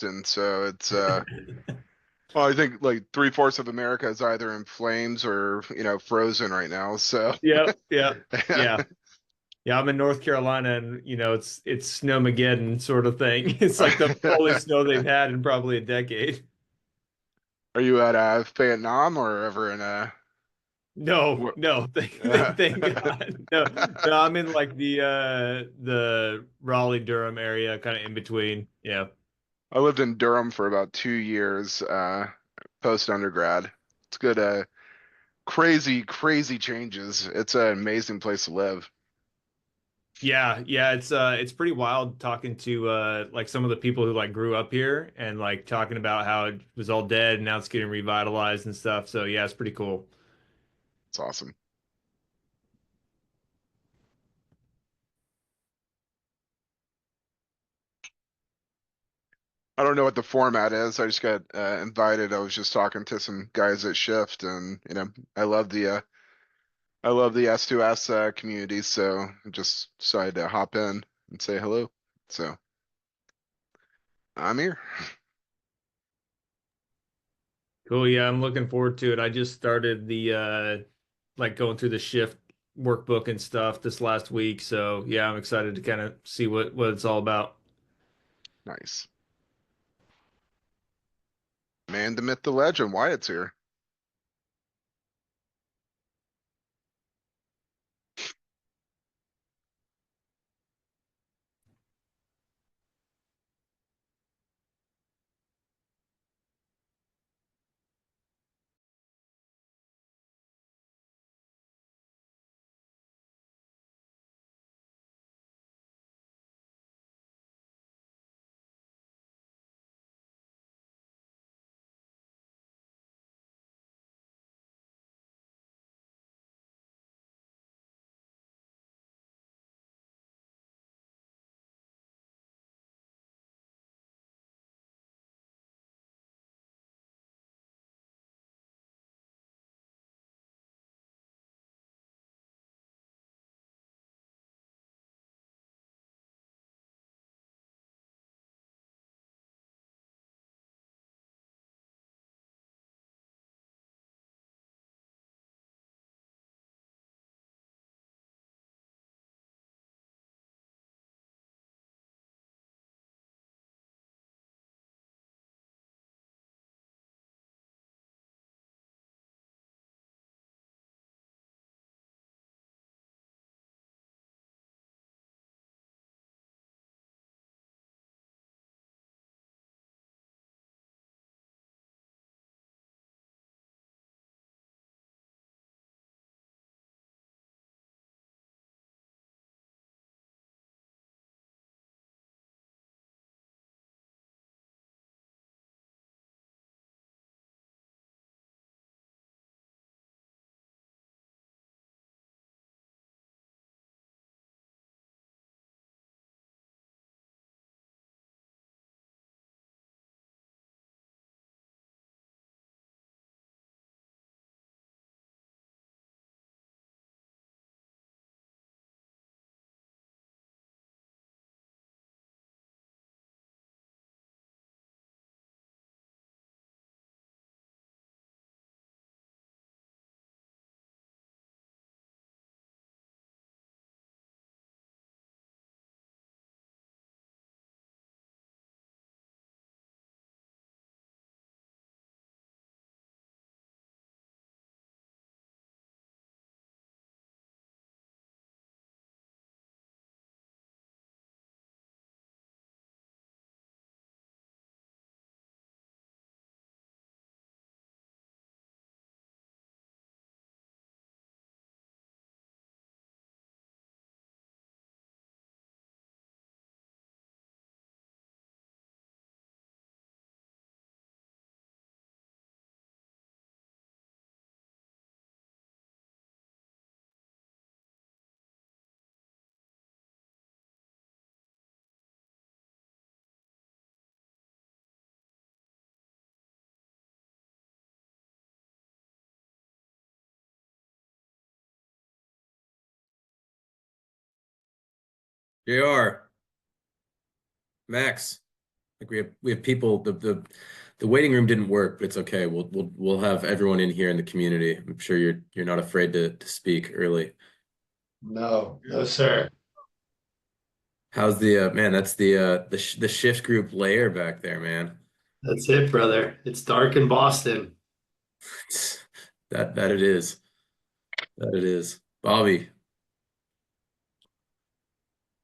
Boston, so it's well, I think like three-fourths of America is either in flames or frozen right now. So Yeah, yeah, yeah. Yeah, I'm in North Carolina and it's snowmageddon sort of thing. It's like the only snow they've had in probably a decade. are you at Vietnam or ever in No, wh- no, thank God. No, no, I'm in like the Raleigh Durham area, kind of in between. Yeah. I lived in Durham for about 2 years post undergrad. It's good. Crazy, crazy changes. It's an amazing place to live. Yeah, yeah, it's pretty wild talking to like some of the people who like grew up here and like talking about how it was all dead and now it's getting revitalized and stuff. So yeah, it's pretty cool. It's awesome. I don't know what the format is. I just got invited. I was just talking to some guys at Shift, and I love the S2S community, so I just decided to hop in and say hello. So I'm here. Cool. Yeah, I'm looking forward to it. I just started the like going through the shift workbook and stuff this last week. So yeah, I'm excited to kind of see what it's all about. Nice. Man, the myth, the legend. Wyatt's here. JR, Max, Like we have people. The waiting room didn't work, but it's okay. We'll have everyone in here in the community. I'm sure you're not afraid to speak early. No, no, sir. How's the man? That's the shift group layer back there, man. That's it, brother. It's dark in Boston. That it is. That it is. Bobby,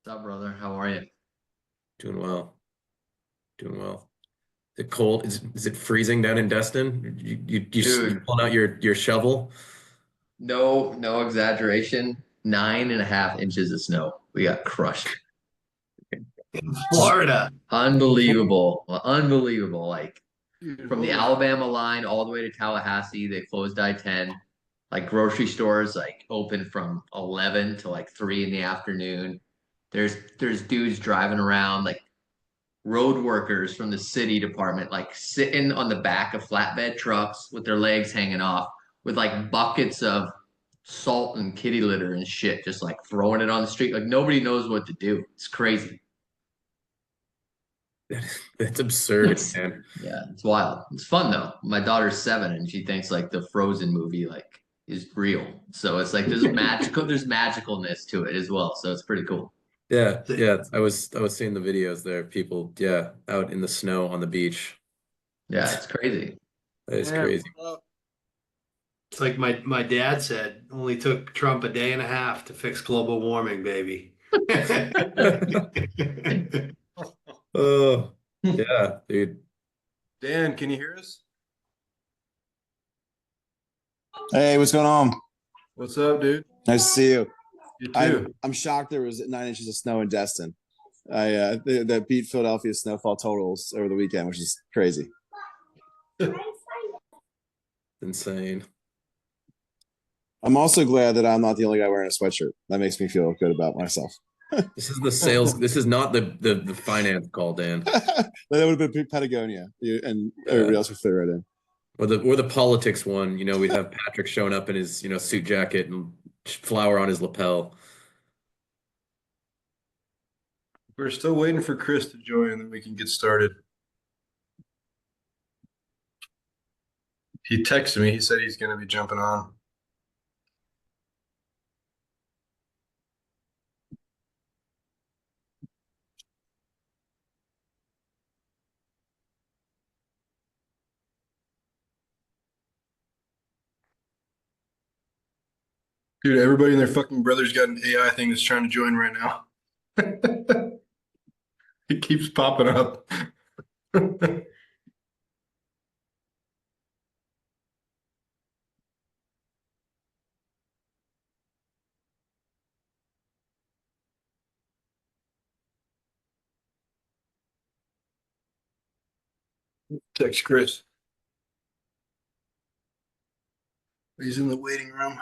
What's up, brother? How are you? doing well. Doing well. The cold is it freezing down in Destin? You Dude, pulling out your shovel? no exaggeration. 9.5 inches of snow. We got crushed. In Florida. Unbelievable. Unbelievable. Like from the Beautiful. Alabama line all the way to Tallahassee, they closed I-10. Like grocery stores like open from 11 to like 3 in the afternoon. There's dudes driving around like road workers from the city department like sitting on the back of flatbed trucks with their legs hanging off with like buckets of salt and kitty litter and shit just like throwing it on the street like nobody knows what to do. It's crazy. That's absurd, It's man. yeah, it's wild. It's fun though. My daughter's 7 and she thinks like the Frozen movie like is real. So it's like there's magicalness to it as well. So it's pretty cool. Yeah, yeah. I was seeing the videos there. People, yeah, out in the snow on the beach. Yeah, it's crazy. That is Yeah, crazy. It's like my dad said, only took Trump a day and a half to fix global warming, baby. Oh, yeah, dude. Dan, can you hear us? Hey, what's going on? What's up, dude? Nice to see you. You I'm too. I'm shocked there was 9 inches of snow in Destin. That beat Philadelphia snowfall totals over the weekend, which is crazy. Insane. I'm also glad that I'm not the only guy wearing a sweatshirt. That makes me feel good about myself. This is the sales. This is not the finance call, Dan. That would have been Patagonia, and everybody else would fit right in. Or the politics one. We'd have Patrick showing up in his suit jacket and flower on his lapel. We're still waiting for Chris to join, and then we can get started. He texted me. He said he's going to be jumping on. Dude, everybody and their fucking brother's got an AI thing that's trying to join right now. It keeps popping up. Text Chris. He's in the waiting room.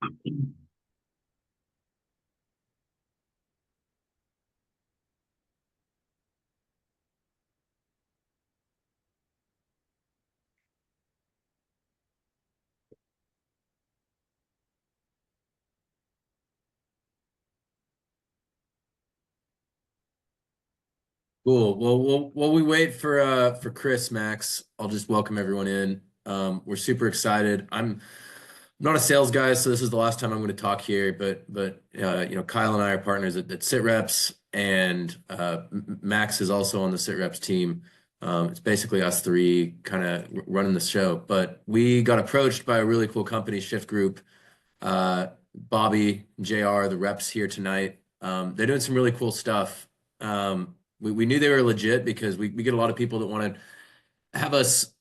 Cool. Well, while we wait for Chris, Max, I'll just welcome everyone in. We're super excited. I'm not a sales guy, so this is the last time I'm going to talk here. But you know, Kyle and I are partners at Sitreps, and Max is also on the Sitreps team. It's basically us three kind of running the show. But we got approached by a really cool company, Shift Group. Bobby, JR, the reps here tonight. They're doing some really cool stuff. We knew they were legit because we get a lot of people that want to have us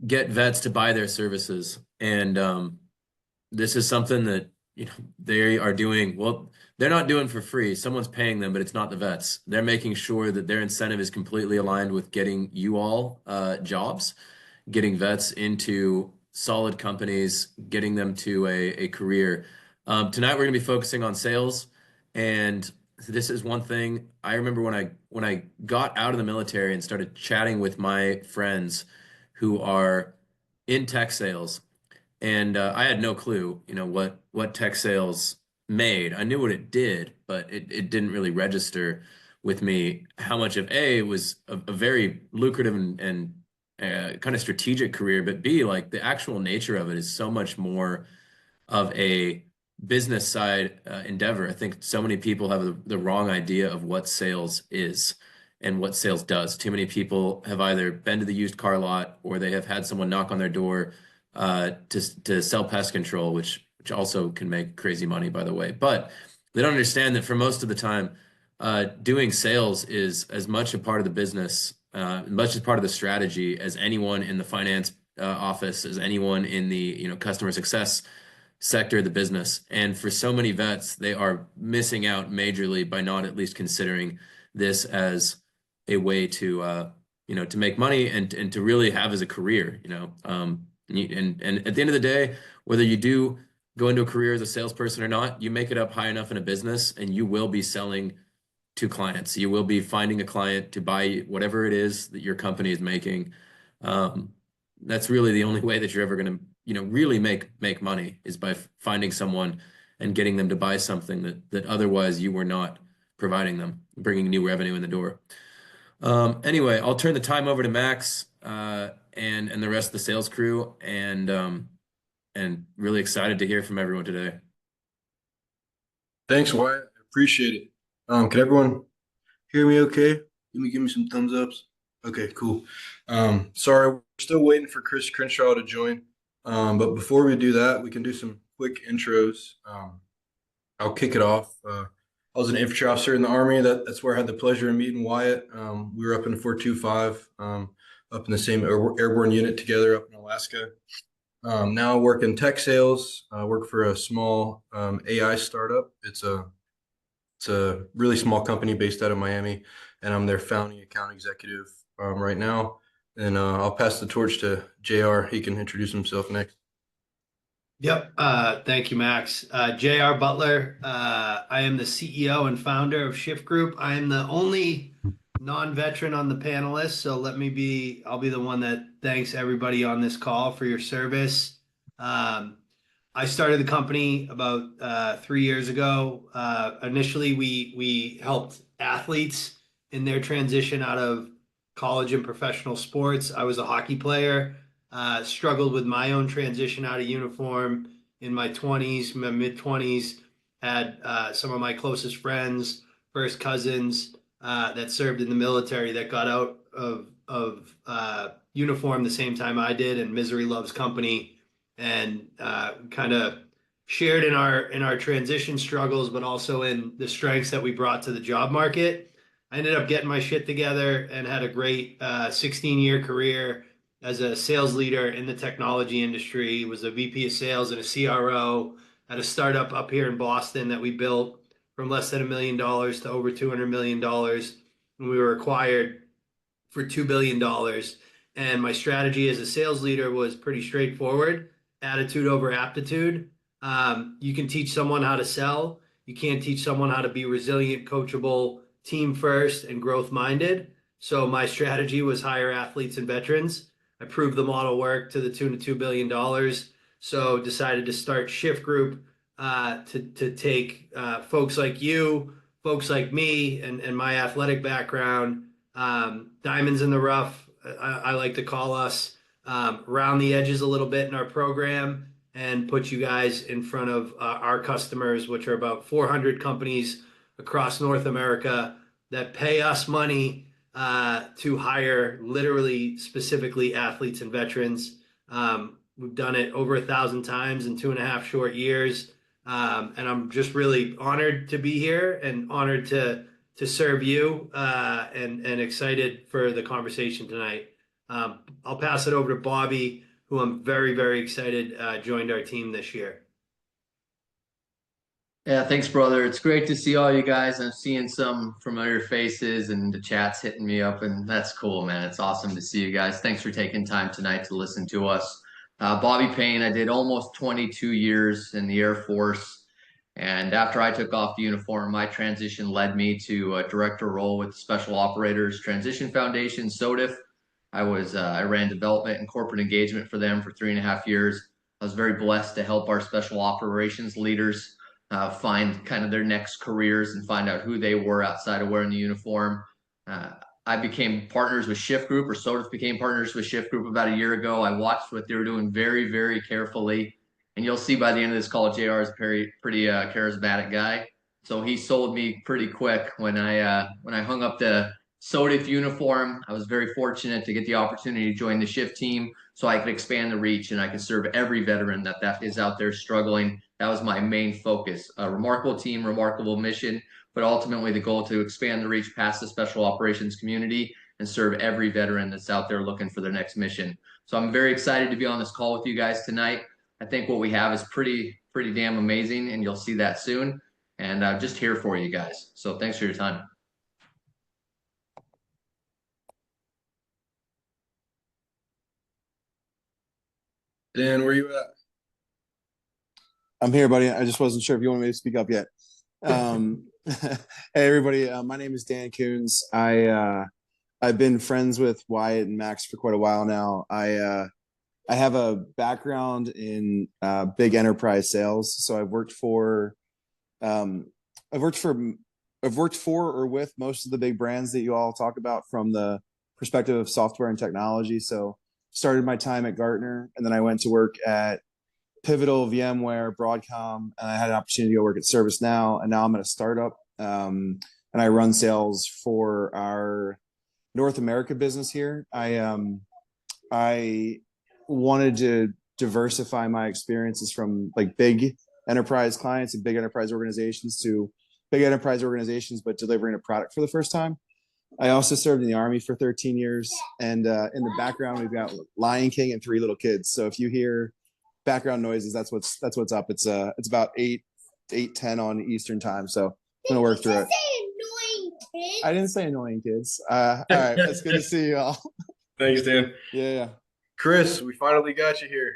get vets to buy their services. And this is something that, you know, they are doing. Well, they're not doing for free. Someone's paying them, but it's not the vets. They're making sure that their incentive is completely aligned with getting you all jobs, getting vets into solid companies, getting them to a career. Tonight we're going to be focusing on sales, and this is one thing I remember when I got out of the military and started chatting with my friends who are in tech sales, and I had no clue, you know, what tech sales made. I knew what it did, but it didn't really register with me how much of A was a very lucrative and kind of strategic career, but B, like the actual nature of it is so much more of a business side endeavor. I think so many people have the wrong idea of what sales is and what sales does. Too many people have either been to the used car lot or they have had someone knock on their door to sell pest control, which also can make crazy money, by the way. But they don't understand that for most of the time, doing sales is as much a part of the business, much as part of the strategy as anyone in the finance office, as anyone in the, you know, customer success sector of the business. And for so many vets, they are missing out majorly by not at least considering this as a way to you know, to make money and to really have as a career, you know. And at the end of the day, whether you do go into a career as a salesperson or not, you make it up high enough in a business and you will be selling to clients. You will be finding a client to buy whatever it is that your company is making. That's really the only way that you're ever going to, you know, really make money is by finding someone and getting them to buy something that otherwise you were not providing them, bringing new revenue in the door. Anyway, I'll turn the time over to Max and the rest of the sales crew, and really excited to hear from everyone today. Thanks, Wyatt. I appreciate it. Can everyone hear me okay? Give me some thumbs ups. Okay, cool. Sorry, we're still waiting for Chris Crenshaw to join. But before we do that, we can do some quick intros. I'll kick it off. I was an infantry officer in the Army. That's where I had the pleasure of meeting Wyatt. We were up in 425, up in the same airborne unit together up in Alaska. Now I work in tech sales. I work for a small AI startup. It's a really small company based out of Miami, and I'm their founding account executive right now. And I'll pass the torch to JR. He can introduce himself next. Yep. Thank you, Max. J.R. Butler. I am the CEO and founder of Shift Group. I am the only non-veteran on the panelists, so I'll be the one that thanks everybody on this call for your service. I started the company about 3 years ago. Initially, we helped athletes in their transition out of college and professional sports. I was a hockey player. Struggled with my own transition out of uniform in my 20s, my mid 20s. Had some of my closest friends, first cousins that served in the military that got out of uniform the same time I did, and misery loves company, and kind of shared in our transition struggles, but also in the strengths that we brought to the job market. I ended up getting my shit together and had a great 16-year career as a sales leader in the technology industry. Was a VP of sales and a CRO at a startup up here in Boston that we built from less than $1 million to over $200 million. And we were acquired for $2 billion. And my strategy as a sales leader was pretty straightforward: attitude over aptitude. You can teach someone how to sell. You can't teach someone how to be resilient, coachable, team first, and growth minded. So my strategy was hire athletes and veterans. I proved the model worked to the tune of $2 billion. So decided to start Shift Group to take folks like you, folks like me, and my athletic background, diamonds in the rough, I like to call us, round the edges a little bit in our program and put you guys in front of our customers, which are about 400 companies across North America that pay us money to hire literally specifically athletes and veterans. We've done it over 1,000 times in 2.5 short years. And I'm just really honored to be here and honored to serve you and excited for the conversation tonight. I'll pass it over to Bobby, who I'm very, very excited joined our team this year. Yeah, thanks, brother. It's great to see all you guys. I'm seeing some familiar faces and the chat's hitting me up, and that's cool, man. It's awesome to see you guys. Thanks for taking time tonight to listen to us. Bobby Payne, I did almost 22 years in the Air Force. And after I took off the uniform, my transition led me to a director role with Special Operators Transition Foundation, SOTIF. I ran development and corporate engagement for them for 3.5 years. I was very blessed to help our special operations leaders find kind of their next careers and find out who they were outside of wearing the uniform. Uh, I became partners with Shift Group, or SOTIF became partners with Shift Group about a year ago. I watched what they were doing very, very carefully. And you'll see by the end of this call, JR is a pretty charismatic guy. So he sold me pretty quick when I hung up the SOTIF uniform. I was very fortunate to get the opportunity to join the Shift team so I could expand the reach and I could serve every veteran that is out there struggling. That was my main focus. A remarkable team, remarkable mission, but ultimately the goal to expand the reach past the special operations community and serve every veteran that's out there looking for their next mission. So I'm very excited to be on this call with you guys tonight. I think what we have is pretty damn amazing, and you'll see that soon. And just here for you guys. So thanks for your time. Dan, where you at? I'm here, buddy. I just wasn't sure if you wanted me to speak up yet. Hey, everybody. My name is Dan Coons. I've been friends with Wyatt and Max for quite a while now. I have a background in big enterprise sales, so um, I've worked for I've worked for or with most of the big brands that you all talk about from the perspective of software and technology. So started my time at Gartner, and then I went to work at Pivotal, VMware, Broadcom, and I had an opportunity to go work at ServiceNow, and now I'm at a startup, and I run sales for our North America business here. I wanted to diversify my experiences from like big enterprise clients and big enterprise organizations to big enterprise organizations, but delivering a product for the first time. I also served in the Army for 13 years, and in the background we've got Lion King and 3 little kids. So if you hear background noises, that's what's up. It's about 8:10 on Eastern time, so I'm gonna work through it. I didn't say annoying kids. All right, it's good to see you all. Thanks, Dan. Yeah. Chris, we finally got you here.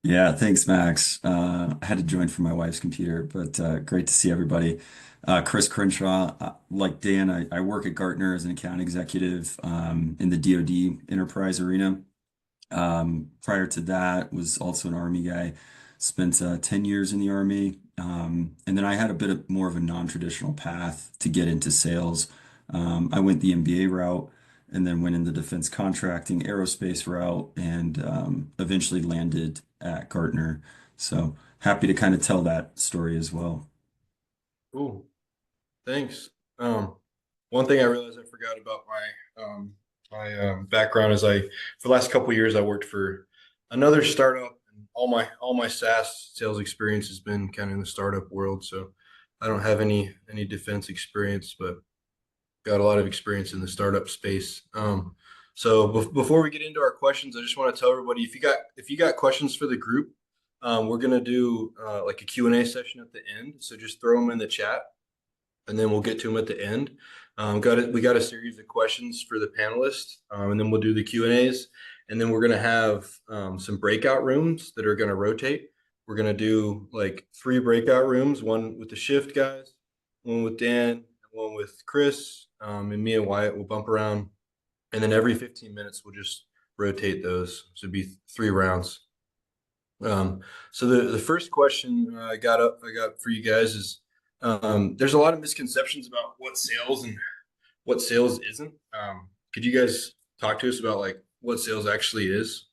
Yeah, thanks, Max. I had to join from my wife's computer, but great to see everybody. Chris Crenshaw, like Dan, I work at Gartner as an account executive in the DoD enterprise arena. Prior to that, was also an Army guy. Spent 10 years in the Army, and then I had a bit of more of a non-traditional path to get into sales. I went the MBA route and then went in the defense contracting aerospace route and eventually landed at Gartner. So happy to kind of tell that story as well. Cool. Thanks. One thing I realized I forgot about my background is for the last couple of years I worked for another startup, and all my SaaS sales experience has been kind of in the startup world. So I don't have any defense experience, but got a lot of experience in the startup space. So before we get into our questions, I just want to tell everybody if you got questions for the group, we're gonna do like a Q&A session at the end. So just throw them in the chat, and then we'll get to them at the end. We got a series of questions for the panelists, and then we'll do the Q&As, and then we're gonna have some breakout rooms that are gonna rotate. we're gonna do like 3 breakout rooms, one with the shift guys, one with Dan, one with Chris, and me and Wyatt will bump around, and then every 15 minutes we'll just rotate those. So it'd be 3 rounds. So the first question I got for you guys is, there's a lot of misconceptions about what sales and what sales isn't. Could you guys talk to us about like what sales actually is?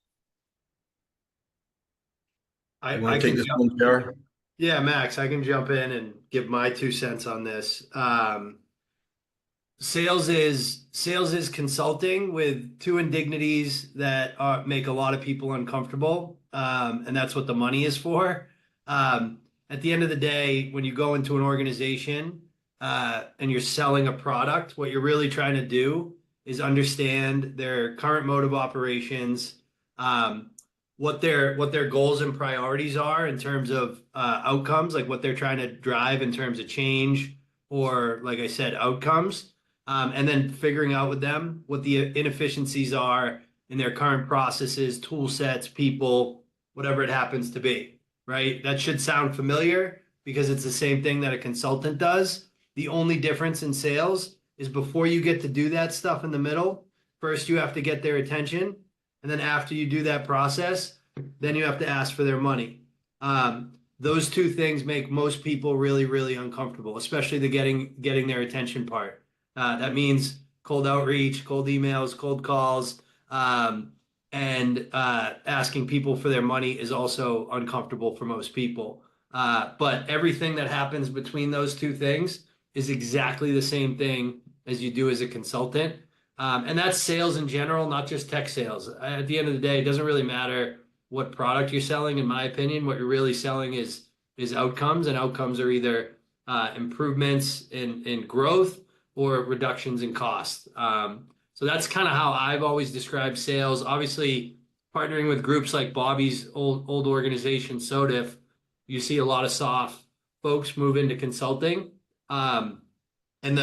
You want I to take can this jump. one, JR? Yeah, Max, I can jump in and give my 2 cents on this. Sales is consulting with 2 indignities that make a lot of people uncomfortable, and that's what the money is for. At the end of the day, when you go into an organization and you're selling a product, what you're really trying to do is understand their current mode of operations, what their goals and priorities are in terms of outcomes, like what they're trying to drive in terms of change or, like I said, outcomes, and then figuring out with them what the inefficiencies are in their current processes, tool sets, people, whatever it happens to be, right? That should sound familiar because it's the same thing that a consultant does. The only difference in sales is before you get to do that stuff in the middle, first you have to get their attention. And then after you do that process, then you have to ask for their money. Those 2 things make most people really, really uncomfortable, especially the getting their attention part. That means cold outreach, cold emails, cold calls, and asking people for their money is also uncomfortable for most people. But everything that happens between those 2 things is exactly the same thing as you do as a consultant. And that's sales in general, not just tech sales. At the end of the day, it doesn't really matter what product you're selling, in my opinion. What you're really selling is outcomes, and outcomes are either improvements in growth or reductions in cost. So that's kind of how I've always described sales. Obviously, partnering with groups like Bobby's old organization, SODIF, you see a lot of soft folks move into consulting. And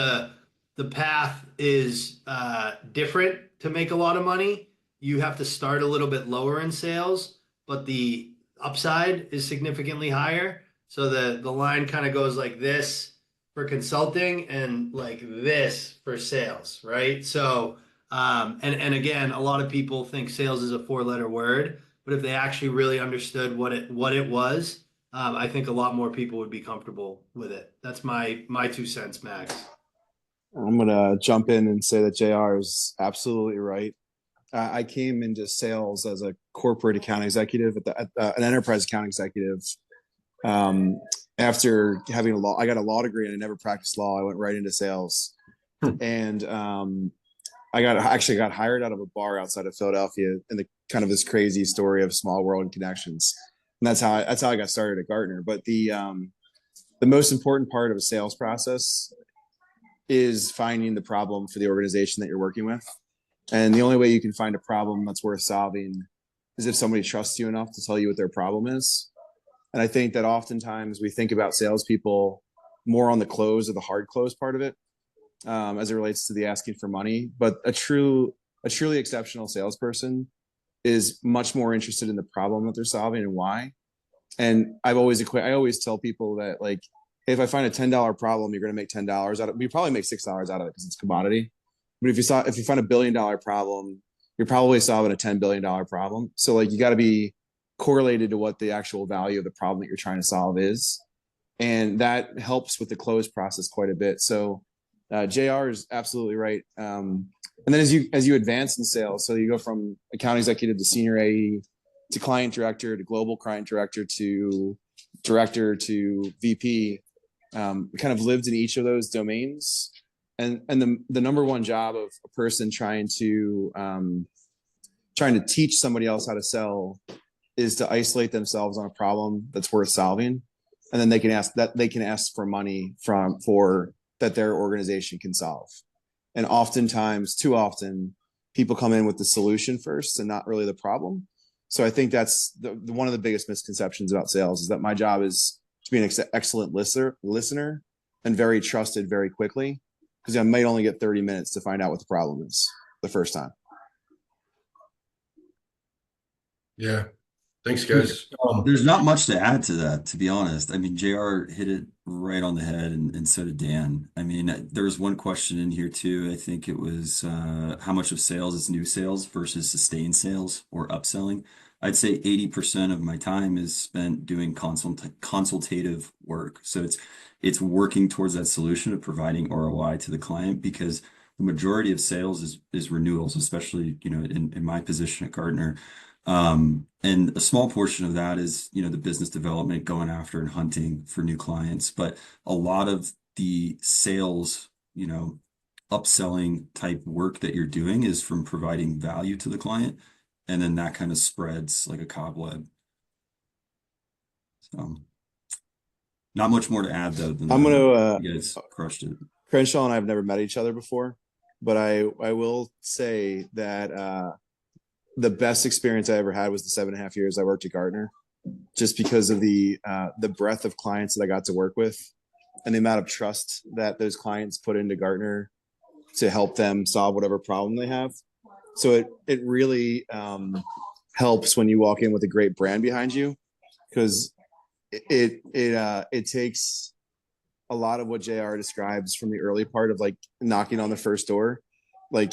the path is different to make a lot of money. You have to start a little bit lower in sales, but the upside is significantly higher. So the line kind of goes like this for consulting and like this for sales, right? So and again, a lot of people think sales is a 4-letter word, but if they actually really understood what it was, I think a lot more people would be comfortable with it. That's my 2 cents, Max. I'm gonna jump in and say that JR is absolutely right. I came into sales as a corporate account executive an enterprise account executive. After having I got a law degree and I never practiced law. I went right into sales, and I actually got hired out of a bar outside of Philadelphia in the kind of this crazy story of small world and connections, and that's how I got started at Gartner. But the most important part of a sales process is finding the problem for the organization that you're working with. And the only way you can find a problem that's worth solving is if somebody trusts you enough to tell you what their problem is. And I think that oftentimes we think about salespeople more on the close or the hard close part of it, as it relates to the asking for money. But a truly exceptional salesperson is much more interested in the problem that they're solving and why. And I always tell people that, like, if I find a $10 problem, you're going to make $10 out of it. You probably make $6 out of it because it's commodity. But if you find a $1 billion problem, you're probably solving a $10 billion problem. So like, you got to be correlated to what the actual value of the problem that you're trying to solve is. And that helps with the close process quite a bit. So JR is absolutely right. And then as you advance in sales, so you go from account executive to senior AE to client director to global client director to director to VP. We kind of lived in each of those domains, and the number one job of a person trying to teach somebody else how to sell is to isolate themselves on a problem that's worth solving, and then they can ask for money for that their organization can solve. And oftentimes, too often, people come in with the solution first and not really the problem. So I think that's one of the biggest misconceptions about sales is that my job is to be an excellent listener and very trusted very quickly, because I might only get 30 minutes to find out what the problem is the first time. Yeah. Thanks, guys. There's not much to add to that, to be honest. I mean, JR hit it right on the head, and so did Dan. I mean, there was one question in here too. I think it was how much of sales is new sales versus sustained sales or upselling. I'd say 80% of my time is spent doing consultative work. So it's working towards that solution of providing ROI to the client because the majority of sales is renewals, especially, in my position at Gartner. And a small portion of that is, the business development going after and hunting for new clients. But a lot of the sales, upselling type work that you're doing is from providing value to the client. And then that kind of spreads like a cobweb. So not much more to add though than I'm gonna you guys crushed it. Crenshaw and I have never met each other before, but I will say that the best experience I ever had was the 7.5 years I worked at Gartner, just because of the breadth of clients that I got to work with and the amount of trust that those clients put into Gartner to help them solve whatever problem they have. So it really helps when you walk in with a great brand behind you, because it takes a lot of what JR describes from the early part of like knocking on the first door. Like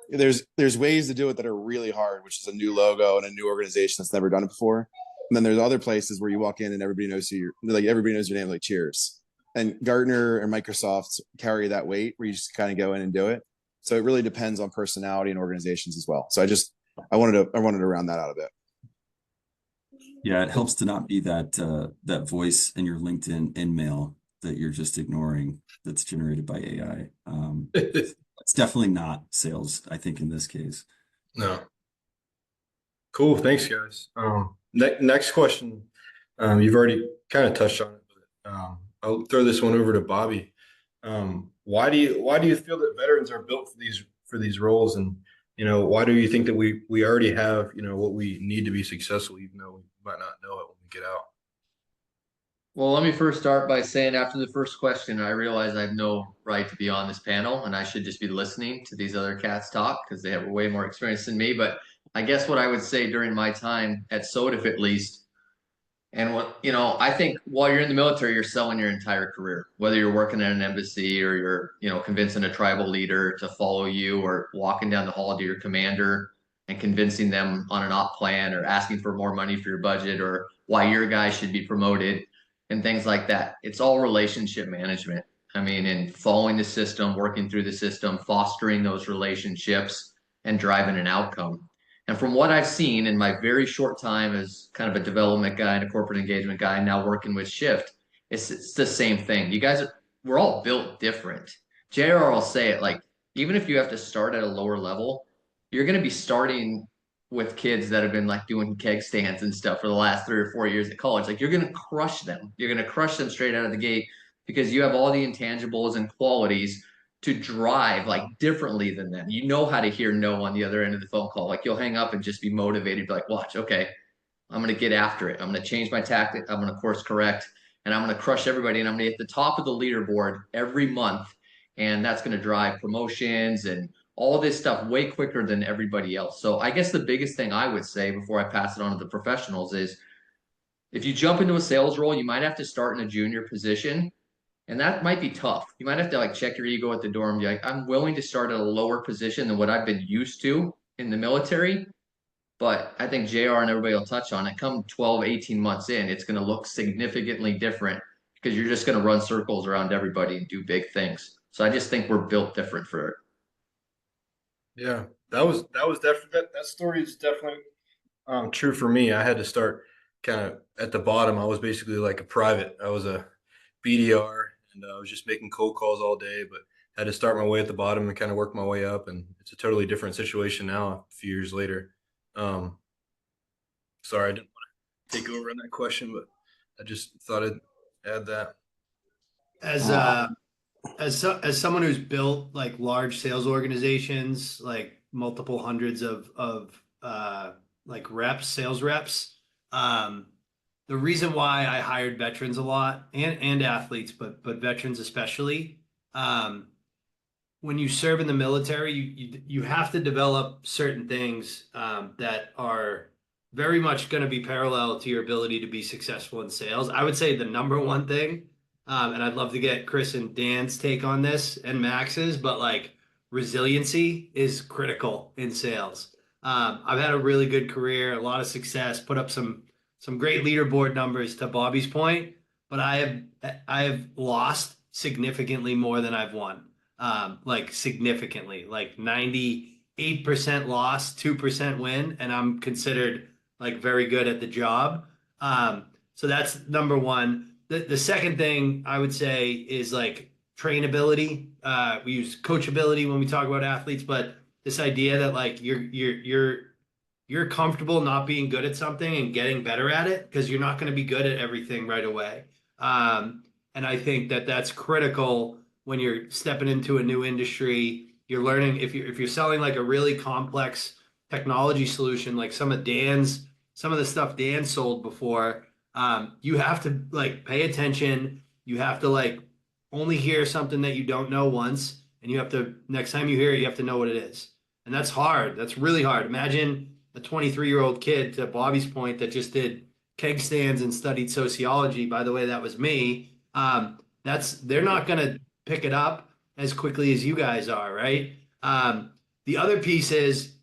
there's ways to do it that are really hard, which is a new logo and a new organization that's never done it before. And then there's other places where you walk in and everybody knows everybody knows your name, like cheers. And Gartner and Microsoft carry that weight where you just kind of go in and do it. So it really depends on personality and organizations as well. So I wanted to round that out a bit. Yeah, it helps to not be that voice in your LinkedIn in-mail that you're just ignoring that's generated by AI. It's definitely not sales, I think, in this case. No. Cool. Thanks, guys. Next question. You've already kind of touched on it, but I'll throw this one over to Bobby. Why do you feel that veterans are built for these roles, and why do you think that we already have what we need to be successful, even though we might not know it when we get out? Well, let me first start by saying after the first question, I realize I have no right to be on this panel and I should just be listening to these other cats talk because they have way more experience than me. But I guess what I would say during my time at SOTF at least, and I think while you're in the military, you're selling your entire career, whether you're working at an embassy or you're, convincing a tribal leader to follow you or walking down the hall to your commander and convincing them on an op plan or asking for more money for your budget or why your guy should be promoted and things like that. It's all relationship management. I mean, and following the system, working through the system, fostering those relationships and driving an outcome. And from what I've seen in my very short time as kind of a development guy and a corporate engagement guy, now working with Shift, it's the same thing. We're all built different. JR will say it like, even if you have to start at a lower level, you're going to be starting with kids that have been like doing keg stands and stuff for the last 3 or 4 years at college. Like you're going to crush them. You're going to crush them straight out of the gate because you have all the intangibles and qualities to drive like differently than them. You know how to hear no on the other end of the phone call. Like you'll hang up and just be motivated, be like, watch, okay, I'm going to get after it. I'm going to change my tactic. I'm going to course correct and I'm going to crush everybody. And I'm going to hit the top of the leaderboard every month. And that's going to drive promotions and all this stuff way quicker than everybody else. So I guess the biggest thing I would say before I pass it on to the professionals is if you jump into a sales role, you might have to start in a junior position. And that might be tough. You might have to like check your ego at the door and be like, I'm willing to start at a lower position than what I've been used to in the military. But I think JR and everybody will touch on it. Come 12, 18 months in, it's going to look significantly different because you're just going to run circles around everybody and do big things. So I just think we're built different for it. Yeah, that was definitely that story is definitely true for me. I had to start kind of at the bottom. I was basically like a private. I was a BDR, and I was just making cold calls all day, but had to start my way at the bottom and kind of work my way up. And it's a totally different situation now, a few years later. Sorry, I didn't want to take over on that question, but I just thought I'd add that. As someone who's built like large sales organizations, like multiple hundreds of like sales reps, the reason why I hired veterans a lot and athletes, but veterans especially, when you serve in the military, you have to develop certain things that are very much going to be parallel to your ability to be successful in sales. I would say the number one thing, and I'd love to get Chris and Dan's take on this and Max's, but like resiliency is critical in sales. I've had a really good career, a lot of success, put up some great leaderboard numbers to Bobby's point, but I have lost significantly more than I've won. Like significantly, like 98% loss, 2% win, and I'm considered like very good at the job. So that's number one. The second thing I would say is like trainability. We use coachability when we talk about athletes, but this idea that like you're comfortable not being good at something and getting better at it because you're not going to be good at everything right away. And I think that that's critical when you're stepping into a new industry. You're learning if you're selling like a really complex technology solution, like some of the stuff Dan sold before. You have to like pay attention. You have to like only hear something that you don't know once, and you have to next time you hear it, you have to know what it is. And that's hard. That's really hard. Imagine a 23-year-old kid, to Bobby's point, that just did keg stands and studied sociology. By the way, that was me. They're not going to pick it up as quickly as you guys are, right? The other piece is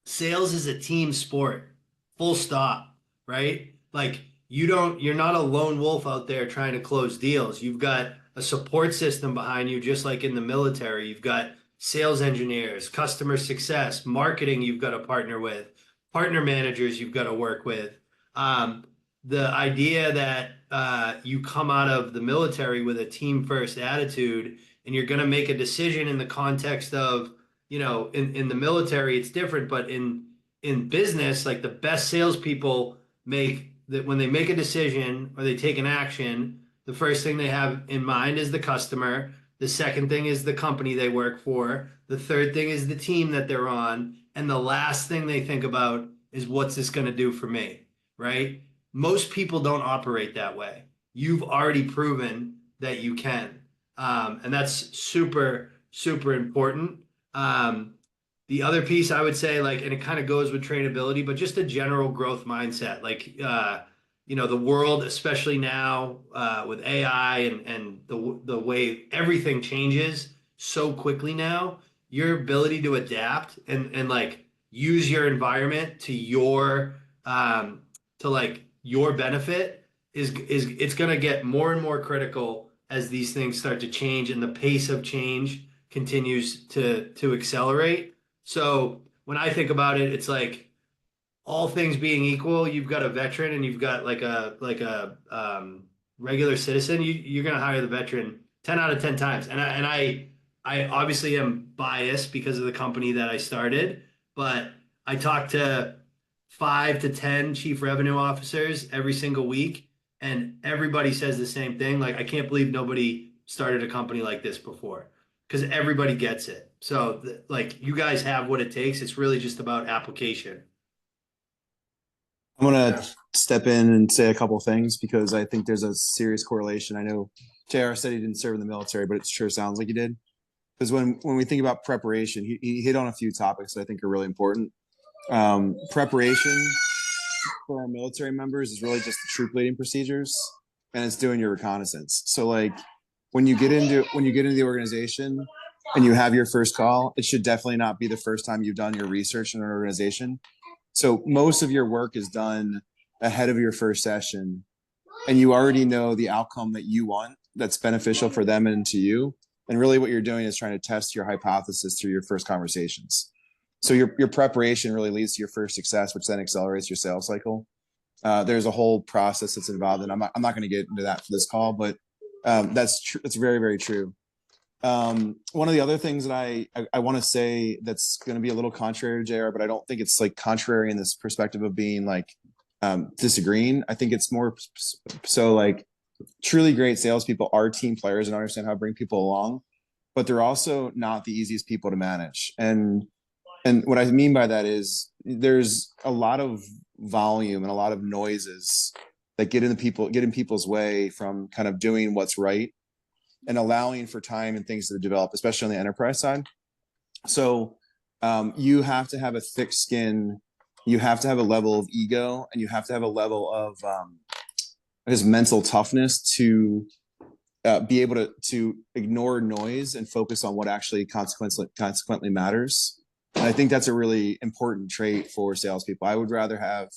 sales is a team sport, full stop, right? Like you're not a lone wolf out there trying to close deals. You've got a support system behind you, just like in the military. You've got sales engineers, customer success, marketing you've got to partner with, partner managers you've got to work with. The idea that you come out of the military with a team first attitude and you're going to make a decision in the context of, in the military, it's different, but in business, like the best salespeople make that when they make a decision or they take an action, the first thing they have in mind is the customer. The second thing is the company they work for. The third thing is the team that they're on. And the last thing they think about is what's this going to do for me, right? Most people don't operate that way. You've already proven that you can. And that's super, super important. The other piece I would say, like, and it kind of goes with trainability, but just a general growth mindset. Like, the world, especially now with AI and the way everything changes so quickly now, your ability to adapt and like use your environment to like your benefit is it's going to get more and more critical as these things start to change and the pace of change continues to accelerate. So when I think about it, it's like all things being equal, you've got a veteran and you've got like a regular citizen. You're going to hire the veteran 10 out of 10 times. And I obviously am biased because of the company that I started, but I talk to 5 to 10 chief revenue officers every single week, and everybody says the same thing. Like, I can't believe nobody started a company like this before because everybody gets it. So, like, you guys have what it takes. It's really just about application. I'm gonna step in and say a couple things because I think there's a serious correlation. I know JR said he didn't serve in the military, but it sure sounds like he did. Because when we think about preparation, he hit on a few topics that I think are really important. Preparation for our military members is really just the troop leading procedures, and it's doing your reconnaissance. So like when you get into the organization and you have your first call, it should definitely not be the first time you've done your research in an organization. So most of your work is done ahead of your first session, and you already know the outcome that you want that's beneficial for them and to you. And really what you're doing is trying to test your hypothesis through your first conversations. So your preparation really leads to your first success, which then accelerates your sales cycle. There's a whole process that's involved, and I'm not going to get into that for this call, but that's true. It's very, very true. One of the other things that I want to say that's going to be a little contrary to JR, but I don't think it's like contrary in this perspective of being like disagreeing. I think it's more so like truly great salespeople are team players and understand how to bring people along, but they're also not the easiest people to manage. And what I mean by that is there's a lot of volume and a lot of noises that get in people's way from kind of doing what's right and allowing for time and things to develop, especially on the enterprise side. So you have to have a thick skin you have to have a level of ego, and you have to have a level of I guess mental toughness to be able to ignore noise and focus on what actually consequently matters. And I think that's a really important trait for salespeople. I would rather have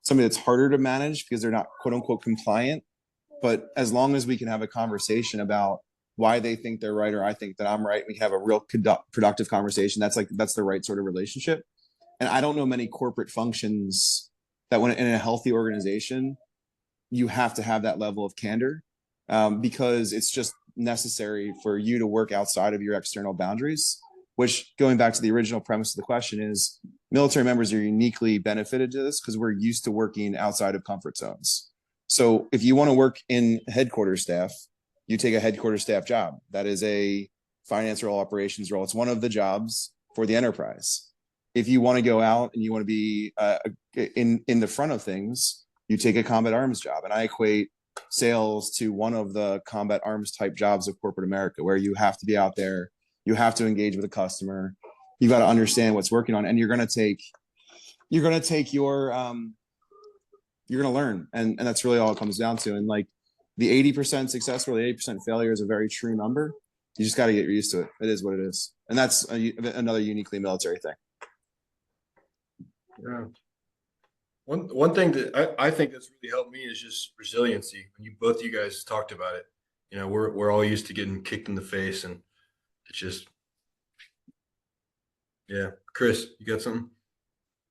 somebody that's harder to manage because they're not quote unquote compliant, but as long as we can have a conversation about why they think they're right or I think that I'm right, we can have a real productive conversation. That's the right sort of relationship. And I don't know many corporate functions that when in a healthy organization, you have to have that level of candor, because it's just necessary for you to work outside of your external boundaries, which, going back to the original premise of the question, is military members are uniquely benefited to this because we're used to working outside of comfort zones. So if you want to work in headquarters staff, you take a headquarters staff job. That is a finance role, operations role. It's one of the jobs for the enterprise. If you want to go out and you want to be in the front of things, you take a combat arms job. And I equate sales to one of the combat arms type jobs of corporate America, where you have to be out there, you have to engage with a customer, you got to understand what's working on, and you're going to take your you're going to learn. And that's really all it comes down to. And like the 80% successful, the 80% failure is a very true number. You just got to get used to it. It is what it is. And that's another uniquely military thing. Yeah. One thing that I think that's really helped me is just resiliency. When both you guys talked about it, we're all used to getting kicked in the face, and it's just, yeah. Chris, you got something?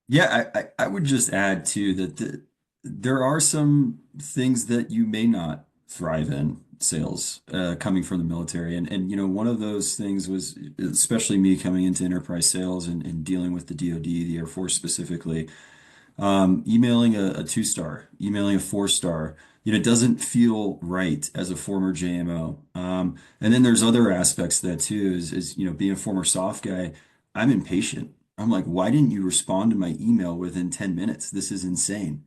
Yeah, I would just add too that there are some things that you may not thrive in sales, coming from the military. And one of those things was, especially me coming into enterprise sales and dealing with the DoD, the Air Force specifically, emailing a 2-star, emailing a 4-star, it doesn't feel right as a former JMO. And then there's other aspects to that too, is being a former soft guy, I'm impatient. I'm like, why didn't you respond to my email within 10 minutes? This is insane.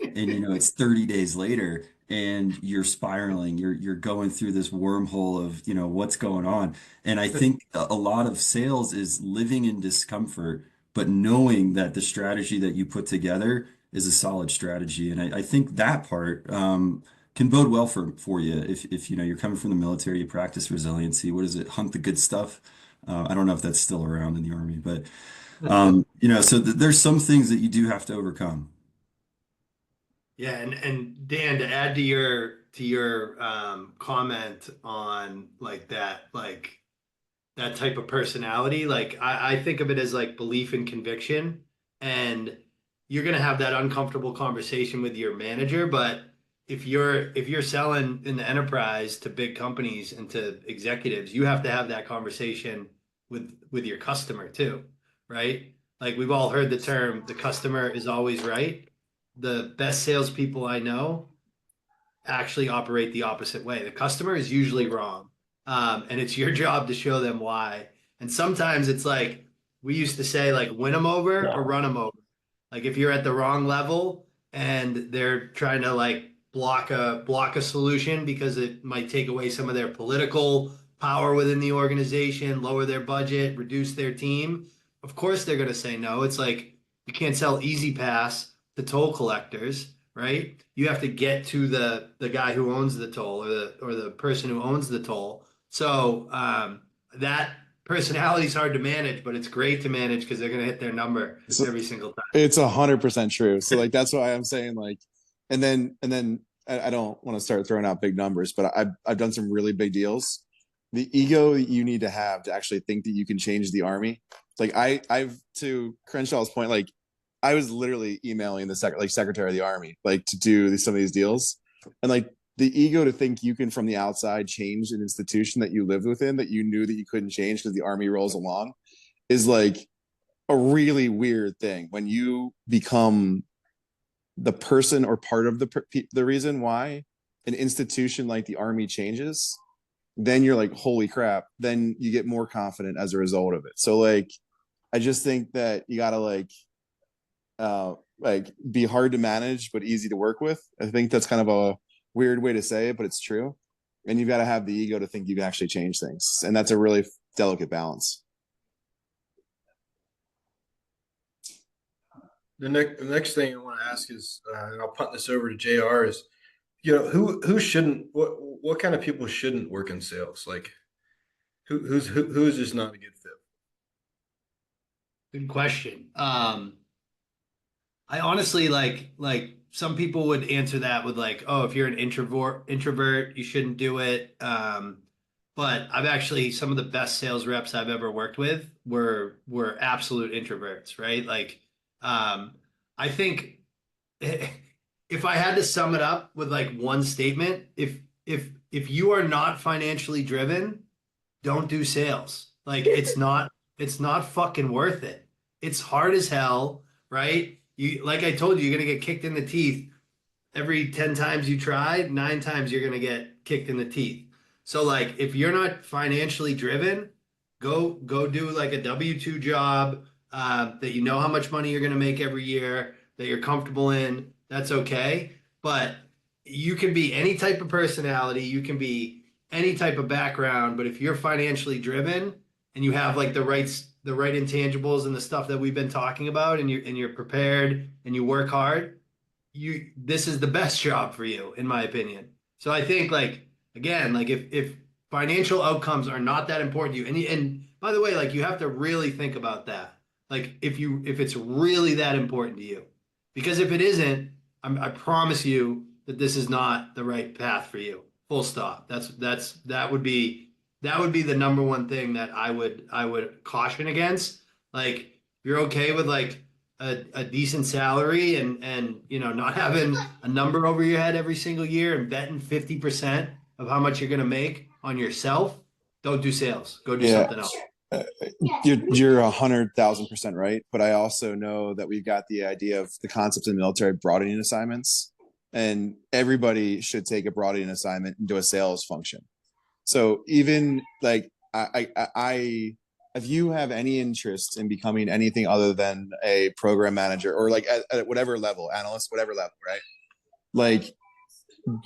And it's 30 days later and you're spiraling, you're going through this wormhole of what's going on. And I think a lot of sales is living in discomfort, but knowing that the strategy that you put together is a solid strategy. And I think that part can bode well for you if you're coming from the military, you practice resiliency. What is it? Hunt the good stuff. I don't know if that's still around in the Army, but so there's some things that you do have to overcome. Yeah, and Dan, to add to your comment on that type of personality, like I think of it as like belief and conviction, and you're gonna have that uncomfortable conversation with your manager, but if you're selling in the enterprise to big companies and to executives, you have to have that conversation with your customer too, right? Like we've all heard the term, the customer is always right. The best salespeople I know actually operate the opposite way. The customer is usually wrong. And it's your job to show them why. And sometimes it's like we used to say, like, win them over or run them over. Like if you're at the wrong level and they're trying to like block a solution because it might take away some of their political power within the organization, lower their budget, reduce their team, of course they're going to say no. It's like you can't sell Easy Pass to toll collectors, right? You have to get to the guy who owns the toll or the person who owns the toll. So that personality is hard to manage, but it's great to manage because they're going to hit their number every single time. It's 100% true. So like that's why I'm saying like, and then I don't want to start throwing out big numbers, but I've done some really big deals. The ego you need to have to actually think that you can change the Army. Like I've to Crenshaw's point, like I was literally emailing the Secretary of the Army, like to do some of these deals, and like the ego to think you can from the outside change an institution that you lived within that you knew that you couldn't change because the Army rolls along is like a really weird thing when you become the person or part of the reason why an institution like the Army changes. Then you're like, holy crap, then you get more confident as a result of it. So like I just think that you gotta like be hard to manage but easy to work with. I think that's kind of a weird way to say it, but it's true. And you've got to have the ego to think you can actually change things, and that's a really delicate balance. the next thing I want to ask is, and I'll punt this over to JR, is, you know, who shouldn't, what kind of people shouldn't work in sales? Like who's just not a good fit? Good question. I honestly like some people would answer that with like, oh, if you're an introvert, you shouldn't do it. But I've actually some of the best sales reps I've ever worked with were absolute introverts, right? Like, I think if I had to sum it up with like one statement, if you are not financially driven, don't do sales. Like it's not fucking worth it. It's hard as hell, right? You like I told you, you're gonna get kicked in the teeth every 10 times you try, 9 times you're gonna get kicked in the teeth. So like if you're not financially driven, go do like a W-2 job that you know how much money you're gonna make every year, that you're comfortable in. That's okay. But you can be any type of personality, you can be any type of background, but if you're financially driven and you have like the right intangibles and the stuff that we've been talking about and you're prepared and you work hard, you this is the best job for you in my opinion. So I think like again, like if financial outcomes are not that important to you, and by the way, like you have to really think about that. Like if it's really that important to you, because if it isn't, I promise you that this is not the right path for you. Full stop. That would be the number one thing that I would caution against. Like if you're okay with like a decent salary and you know not having a number over your head every single year and betting 50% of how much you're gonna make on yourself, don't do sales. Go do Yeah. something else. Uh, you're 100,000% right, but I also know that we've got the idea of the concept of military broadening assignments, and everybody should take a broadening assignment and do a sales function. So even like I if you have any interest in becoming anything other than a program manager or like at whatever level, analyst, whatever level, right? Like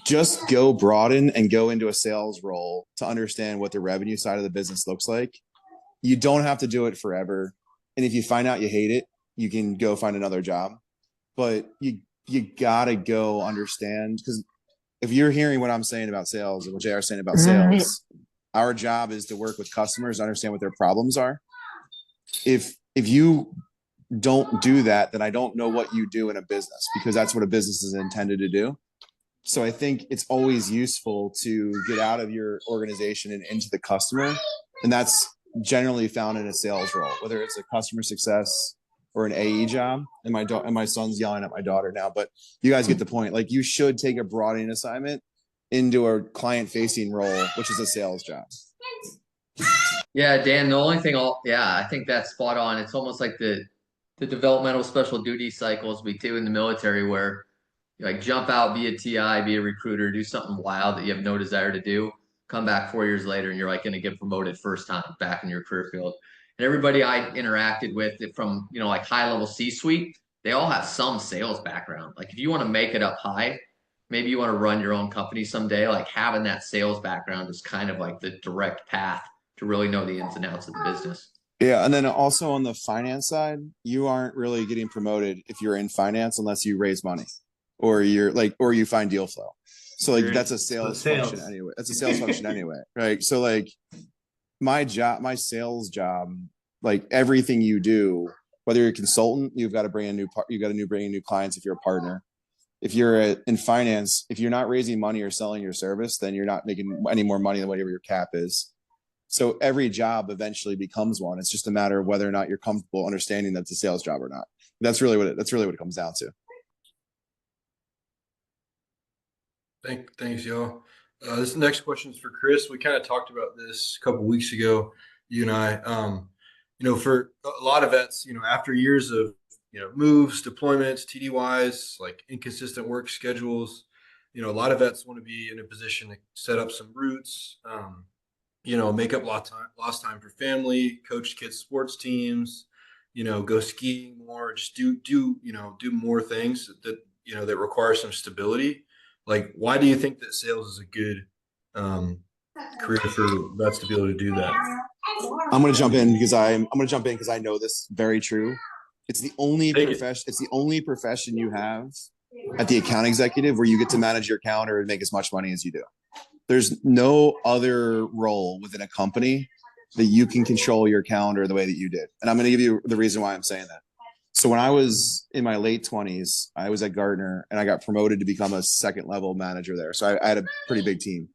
just go broaden and go into a sales role to understand what the revenue side of the business looks like. You don't have to do it forever. And if you find out you hate it, you can go find another job. But you gotta go understand, because if you're hearing what I'm saying about sales and what JR is saying about sales, our job is to work with customers, understand what their problems are. If you don't do that, then I don't know what you do in a business, because that's what a business is intended to do. So I think it's always useful to get out of your organization and into the customer. And that's generally found in a sales role, whether it's a customer success or an AE job. And my son's yelling at my daughter now, but you guys get the point. Like you should take a broadening assignment into a client facing role, which is a sales job. Yeah, Dan, the only thing I think that's spot on. It's almost like the developmental special duty cycles we do in the military where you like jump out, be a TI, be a recruiter, do something wild that you have no desire to do, come back 4 years later and you're like going to get promoted first time back in your career field. And everybody I interacted with from, you know, like high level C-suite, they all have some sales background. Like if you want to make it up high, maybe you want to run your own company someday, like having that sales background is kind of like the direct path to really know the ins and outs of the business. Yeah. And then also on the finance side, you aren't really getting promoted if you're in finance unless you raise money or you're like, or you find deal flow. So like that's a sales function anyway. That's a sales function anyway. Right. So like my sales job, like everything you do, whether you're a consultant, you've got to bring in new clients. If you're a partner, if you're in finance, if you're not raising money or selling your service, then you're not making any more money than whatever your cap is. So every job eventually becomes one. It's just a matter of whether or not you're comfortable understanding that's a sales job or not. That's really what it comes down to. Thanks, y'all. This next question is for Chris. We kind of talked about this a couple weeks ago, you and I. You know, for a lot of vets, you know, after years of moves, deployments, TDYs, like inconsistent work schedules, you know, a lot of vets want to be in a position to set up some roots. Make up lost time for family, coach kids' sports teams, go skiing more, just do more things that require some stability. Like, why do you think that sales is a good career for vets to be able to do that? I'm going to jump in because I know this very true. It's the only Take it. profession. It's the only profession you have at the account executive where you get to manage your calendar and make as much money as you do. There's no other role within a company that you can control your calendar the way that you did. And I'm going to give you the reason why I'm saying that. So when I was in my late 20s, I was at Gartner and I got promoted to become a second level manager there. So I had a pretty big team.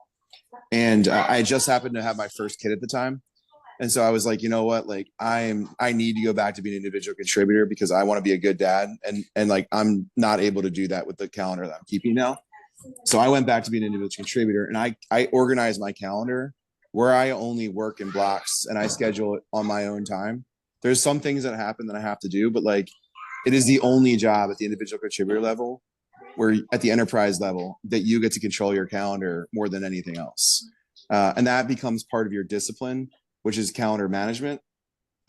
And I just happened to have my first kid at the time. And so I was like, you know what, like I need to go back to being an individual contributor because I want to be a good dad. And like, I'm not able to do that with the calendar that I'm keeping now. So I went back to being an individual contributor and I organized my calendar where I only work in blocks and I schedule it on my own time. There's some things that happen that I have to do, but like it is the only job at the individual contributor level where at the enterprise level that you get to control your calendar more than anything else. And that becomes part of your discipline, which is calendar management.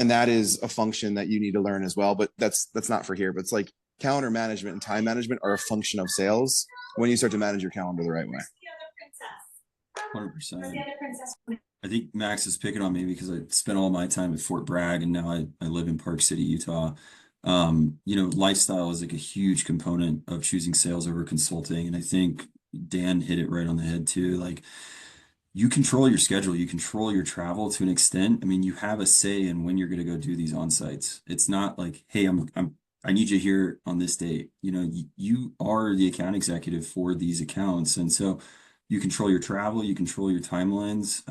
And that is a function that you need to learn as well. But that's not for here, but it's like calendar management and time management are a function of sales when you start to manage your calendar the right way. 100%. I think Max is picking on me because I spent all my time at Fort Bragg and now I live in Park City, Utah. Lifestyle is like a huge component of choosing sales over consulting. And I think Dan hit it right on the head too. Like you control your schedule, you control your travel to an extent. I mean, you have a say in when you're going to go do these on-sites. It's not like, hey, I need you here on this date. You are the account executive for these accounts. And so you control your travel, you control your timelines.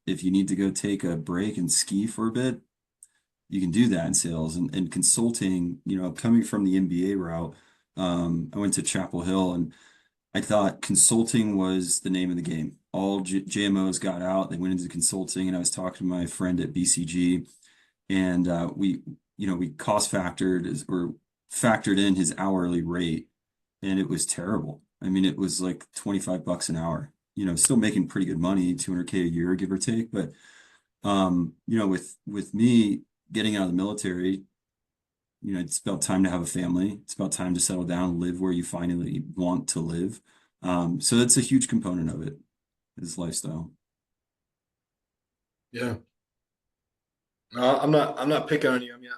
If you need to go take a break and ski for a bit, you can do that in sales and consulting, coming from the MBA route. I went to Chapel Hill and I thought consulting was the name of the game. All JMOs got out, they went into consulting, and I was talking to my friend at BCG, and we cost factored or factored in his hourly rate, and it was terrible. I mean, it was like $25 an hour. Still making pretty good money, $200K a year, give or take. But with me getting out of the military, it's about time to have a family. It's about time to settle down, live where you finally want to live. So that's a huge component of it, is lifestyle. Yeah. No, I'm not picking on you. I mean,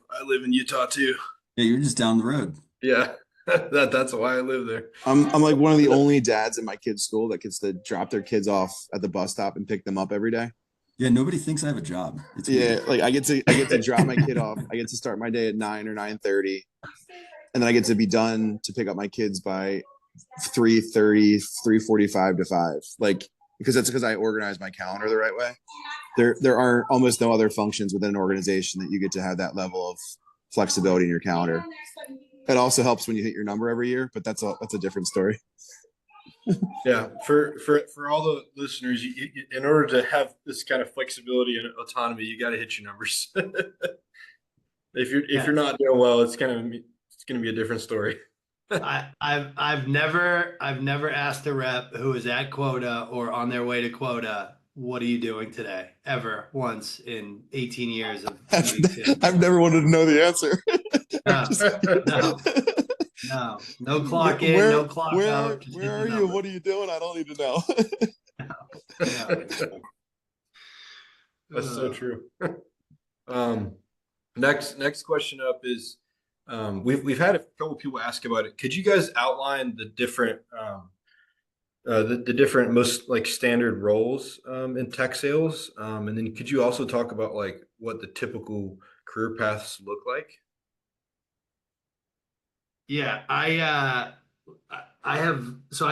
I live in Utah too. Yeah, you're just down the road. Yeah. That's why I live there. I'm like one of the only dads in my kids' school that gets to drop their kids off at the bus stop and pick them up every day. Yeah, nobody thinks I have a job. It's Yeah, weird. like I get to drop my kid off. I get to start my day at 9 or 9:30, and then I get to be done to pick up my kids by 3:30, 3:45 to 5. Like because I organize my calendar the right way. There are almost no other functions within an organization that you get to have that level of flexibility in your calendar. It also helps when you hit your number every year, but that's a different story. Yeah, for all the listeners, in order to have this kind of flexibility and autonomy, you got to hit your numbers. If you're not doing well, it's going to be a different story. I've never asked a rep who is at quota or on their way to quota, what are you doing today? Ever once in 18 years of I've never wanted to know the answer. No clock in, no clock out. Where are you? What are you doing? I don't need to know. That's so true. Next question up is we've had a couple people ask about it. Could you guys outline the different the different most like standard roles in tech sales? And then could you also talk about like what the typical career paths look like? Yeah, I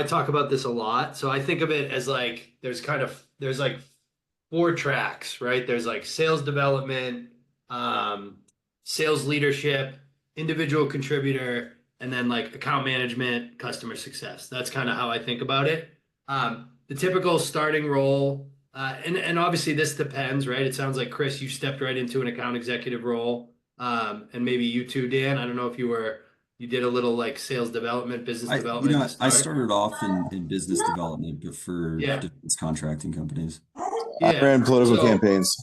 talk about this a lot. So I think of it as like there's like 4 tracks, right? There's like sales development, sales leadership, individual contributor, and then like account management, customer success. That's kind of how I think about it. The typical starting role, and obviously this depends, right? It sounds like Chris, you stepped right into an account executive role, and maybe you too, Dan. I don't know if you did a little like sales development, business development. I started off in business development, but for defense contracting companies. I ran political campaigns.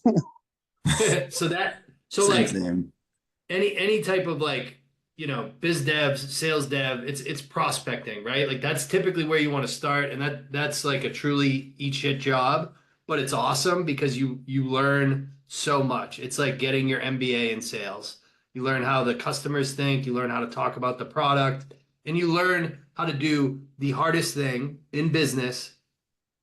Same. Any type of like, biz dev, sales dev, it's prospecting, right? Like that's typically where you want to start. And that's like a truly eat shit job, but it's awesome because you learn so much. It's like getting your MBA in sales. You learn how the customers think. You learn how to talk about the product, and you learn how to do the hardest thing in business,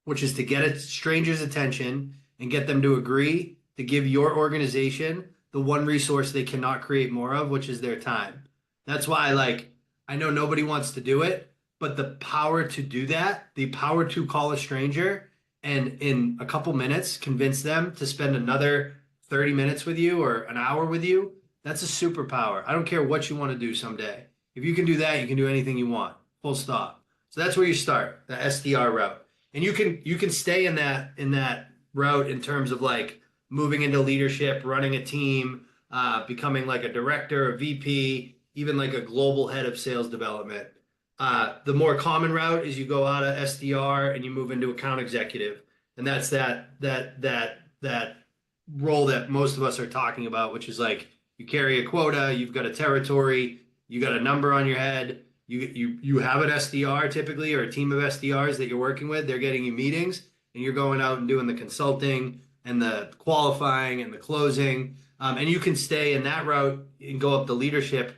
which is to get a stranger's attention and get them to agree to give your organization the one resource they cannot create more of, which is their time. That's why, like, I know nobody wants to do it, but the power to do that, the power to call a stranger and in a couple minutes convince them to spend another 30 minutes with you or an hour with you, that's a superpower. I don't care what you want to do someday. If you can do that, you can do anything you want. Full stop. So that's where you start, the SDR route. And you can stay in that route in terms of like moving into leadership, running a team, becoming like a director, a VP, even like a global head of sales development. The more common route is you go out of SDR and you move into account executive, and that's that role that most of us are talking about, which is like you carry a quota, you've got a territory, you got a number on your head. You have an SDR typically or a team of SDRs that you're working with. They're getting you meetings, and you're going out and doing the consulting and the qualifying and the closing. And you can stay in that route and go up the leadership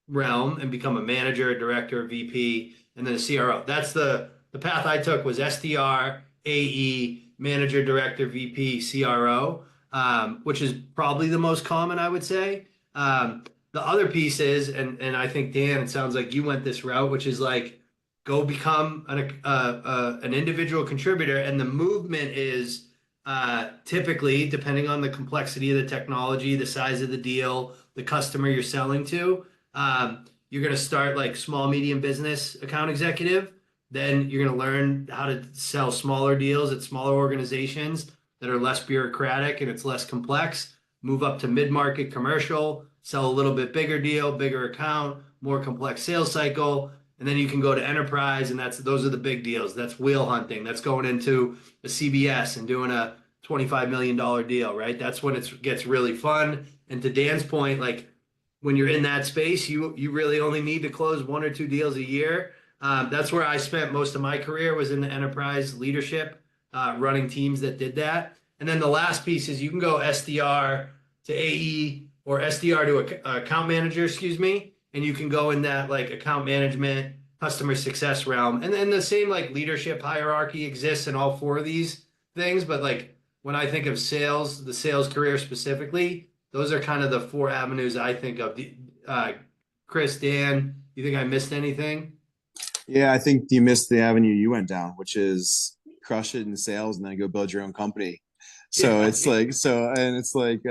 realm and become a manager, director, VP, and then a CRO. That's the path I took was SDR, AE, manager, director, VP, CRO, which is probably the most common, I would say. The other piece is, and I think Dan, it sounds like you went this route, which is like go become an individual contributor, and the movement is typically depending on the complexity of the technology, the size of the deal, the customer you're selling to. You're going to start like small, medium business account executive. Then you're going to learn how to sell smaller deals at smaller organizations that are less bureaucratic and it's less complex. Move up to mid-market commercial, sell a little bit bigger deal, bigger account, more complex sales cycle. And then you can go to enterprise, and those are the big deals. That's wheel hunting. That's going into a CBS and doing a $25 million deal, right? That's when it gets really fun. And to Dan's point, like when you're in that space, you really only need to close 1 or 2 deals a year. That's where I spent most of my career, was in the enterprise leadership, running teams that did that. And then the last piece is you can go SDR to AE or SDR to account manager, excuse me, and you can go in that like account management, customer success realm. And then the same like leadership hierarchy exists in all 4 of these things. But like when I think of sales, the sales career specifically, those are kind of the 4 avenues I think of. Chris, Dan, you think I missed anything? Yeah, I think you missed the avenue you went down, which is crush it in sales and then go build your own company. So Yeah. it's like and it's like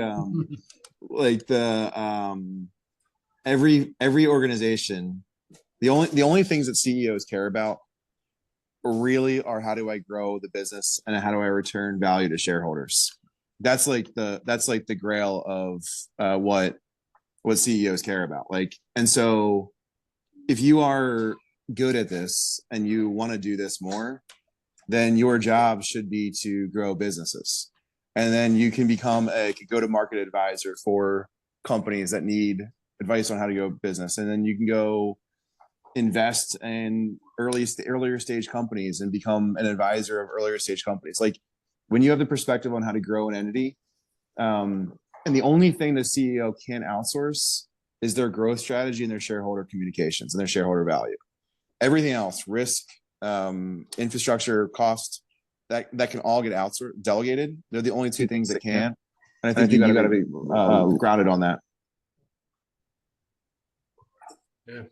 the every organization, the only things that CEOs care about really are how do I grow the business and how do I return value to shareholders. That's like the grail of what CEOs care about. Like, and so if you are good at this and you want to do this more, then your job should be to grow businesses. And then you can become a go-to-market advisor for companies that need advice on how to go business. And then you can go invest in earlier stage companies and become an advisor of earlier stage companies. Like when you have the perspective on how to grow an entity, and the only thing the CEO can outsource is their growth strategy and their shareholder communications and their shareholder value. Everything else, risk, infrastructure, cost, that can all get outsourced, delegated. They're the only 2 things that can. And I think you got to be grounded on that. Yeah.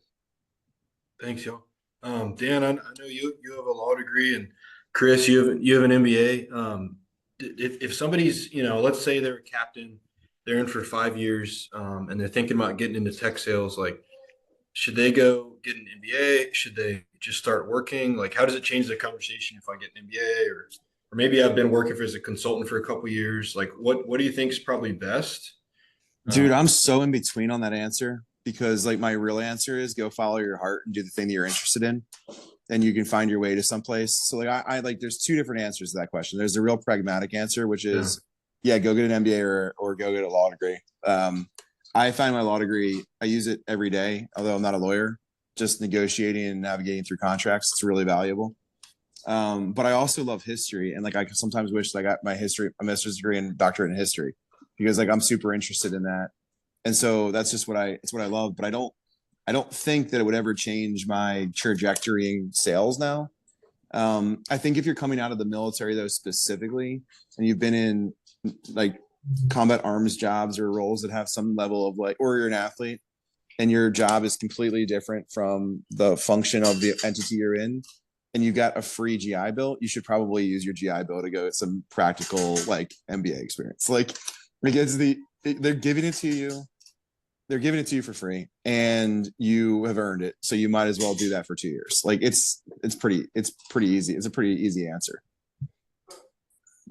Thanks, y'all. Dan, I know you have a law degree, and Chris, you have an MBA. If somebody's, let's say they're a captain, they're in for 5 years, and they're thinking about getting into tech sales, like, should they go get an MBA? Should they just start working? Like, how does it change the conversation if I get an MBA, or maybe I've been working as a consultant for a couple of years? Like, what do you think is probably best? Dude, I'm so in between on that answer, because like my real answer is go follow your heart and do the thing that you're interested in, and you can find your way to someplace. So like I like there's 2 different answers to that question. There's a real pragmatic answer, which is go get an MBA or go get a law degree. I find my law degree, I use it every day, although I'm not a lawyer, just negotiating and navigating through contracts. It's really valuable. But I also love history, and like I sometimes wish I got my master's degree and doctorate in history, because like I'm super interested in that. And so that's just it's what I love. But I don't think that it would ever change my trajectory in sales now. I think if you're coming out of the military though, specifically, and you've been in like combat arms jobs or roles that have some level of like, or you're an athlete and your job is completely different from the function of the entity you're in, and you got a free GI Bill, you should probably use your GI Bill to go get some practical like MBA experience. Like it's they're giving it to you. They're giving it to you for free and you have earned it. So you might as well do that for 2 years. Like it's pretty easy. It's a pretty easy answer.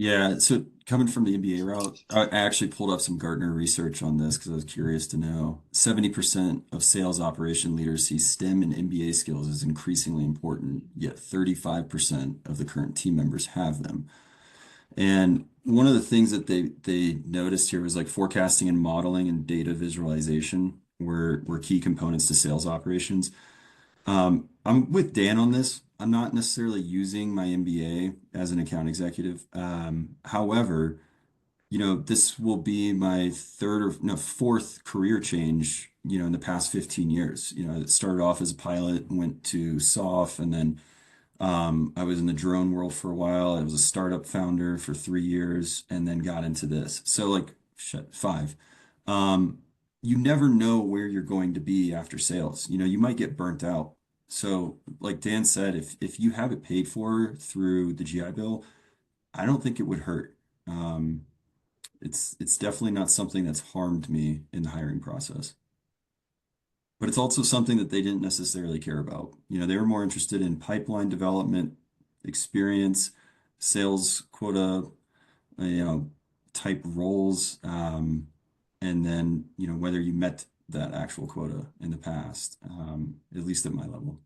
Yeah, so coming from the MBA route, I actually pulled up some Gartner research on this because I was curious to know. 70% of sales operation leaders see STEM and MBA skills as increasingly important, yet 35% of the current team members have them. And one of the things that they noticed here was like forecasting and modeling and data visualization were key components to sales operations. I'm with Dan on this. I'm not necessarily using my MBA as an account executive. However, this will be my third or no, fourth career change, in the past 15 years. It started off as a pilot, went to SOF, and then I was in the drone world for a while. I was a startup founder for 3 years and then got into this. So like shit, five. Um, you never know where you're going to be after sales. You might get burnt out. So like Dan said, if you have it paid for through the GI Bill, I don't think it would hurt. Um, it's definitely not something that's harmed me in the hiring process. But it's also something that they didn't necessarily care about. They were more interested in pipeline development, experience, sales quota, you know, type roles, and then, whether you met that actual quota in the past, at least at my level.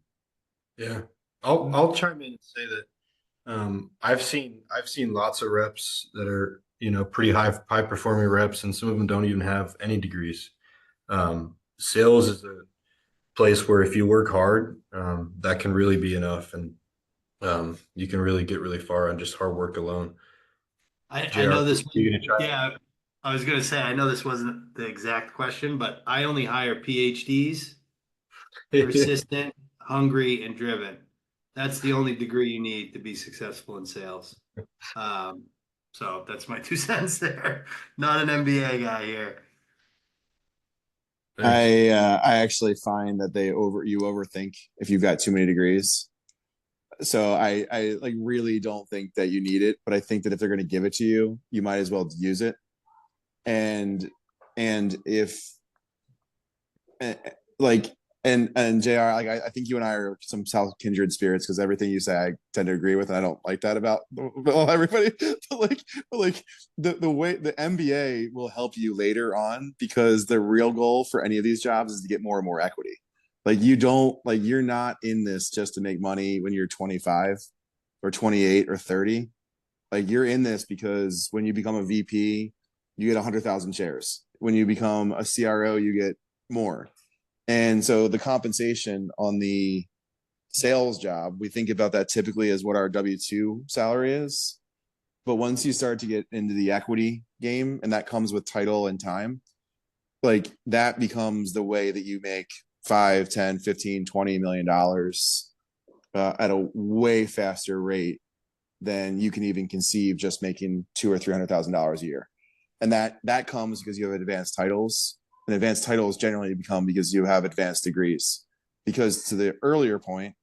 Yeah. I'll chime in and say that I've seen lots of reps that are, pretty high performing reps, and some of them don't even have any degrees. Sales is a place where if you work hard, that can really be enough, and you can really get really far on just hard work alone. I JR, know this. you gonna try? Yeah, I was gonna say I know this wasn't the exact question, but I only hire PhDs, persistent, hungry, and driven. That's the only degree you need to be successful in sales. Um, so that's my 2 cents there. Not an MBA guy here. Thanks. I actually find that you overthink if you've got too many degrees. So I like really don't think that you need it, but I think that if they're going to give it to you, you might as well use it. And if eh, like and JR, like I think you and I are some South kindred spirits because everything you say I tend to agree with, and I don't like that about everybody. But like the way the MBA will help you later on, because the real goal for any of these jobs is to get more and more equity. Like you're not in this just to make money when you're 25 or 28 or 30. Like you're in this because when you become a VP, you get 100,000 shares. When you become a CRO, you get more. And so the compensation on the sales job, we think about that typically as what our W-2 salary is. But once you start to get into the equity game, and that comes with title and time, like that becomes the way that you make 5, 10, 15, $20 million at a way faster rate than you can even conceive just making $200,000 or $300,000 a year. And that comes because you have advanced titles, and advanced titles generally become because you have advanced degrees. Because to the earlier point,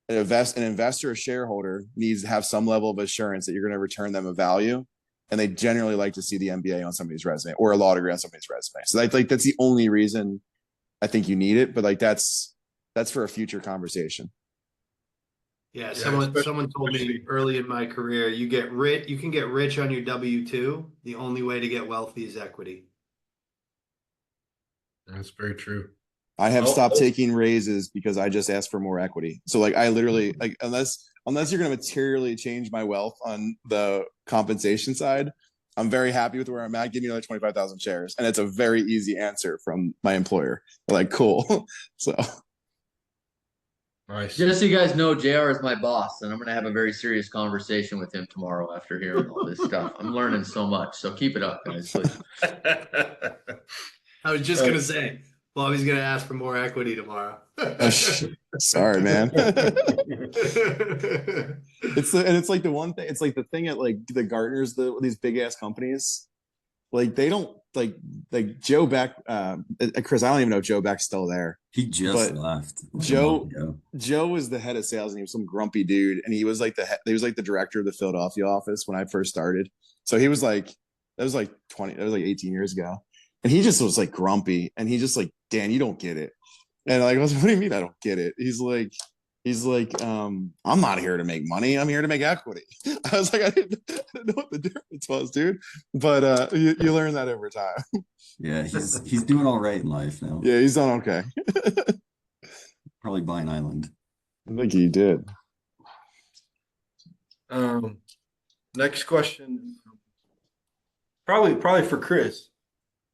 an investor or shareholder needs to have some level of assurance that you're going to return them a value, and they generally like to see the MBA on somebody's resume or a law degree on somebody's resume. So that's the only reason I think you need it, but like that's for a future conversation. Yeah, Yeah, someone told me early in my career, you can get rich on your W-2. The only way to get wealthy is equity. That's very true. I have stopped taking raises because I just asked for more equity. So like I literally like unless you're going to materially change my wealth on the compensation side, I'm very happy with where I'm at. Give me another 25,000 shares, and it's a very easy answer from my employer. Like cool. So Nice. Just so you guys know, JR is my boss, and I'm going to have a very serious conversation with him tomorrow after hearing all this stuff. I'm learning so much. So keep it up, guys, please. I was just gonna say, Bobby's gonna ask for more equity tomorrow. Sorry, man. It's like the one thing. It's like the thing at like the Gartners, these big ass companies. Like they don't like Joe Beck. Chris, I don't even know if Joe Beck's still there. He just But left a month Joe ago. Joe was the head of sales, and he was some grumpy dude, and he was like he was like the director of the Philadelphia office when I first started. So he was like that was like 18 years ago, and he just was like grumpy, and he just like, Dan, you don't get it. And like, I was, what do you mean I don't get it? He's like, I'm not here to make money. I'm here to make equity. I was like, I didn't know what the difference was, dude. But you learn that over time. Yeah, he's doing all right in life now. Yeah, he's done okay. Probably buy an island. I think he did. Next question, probably for Chris.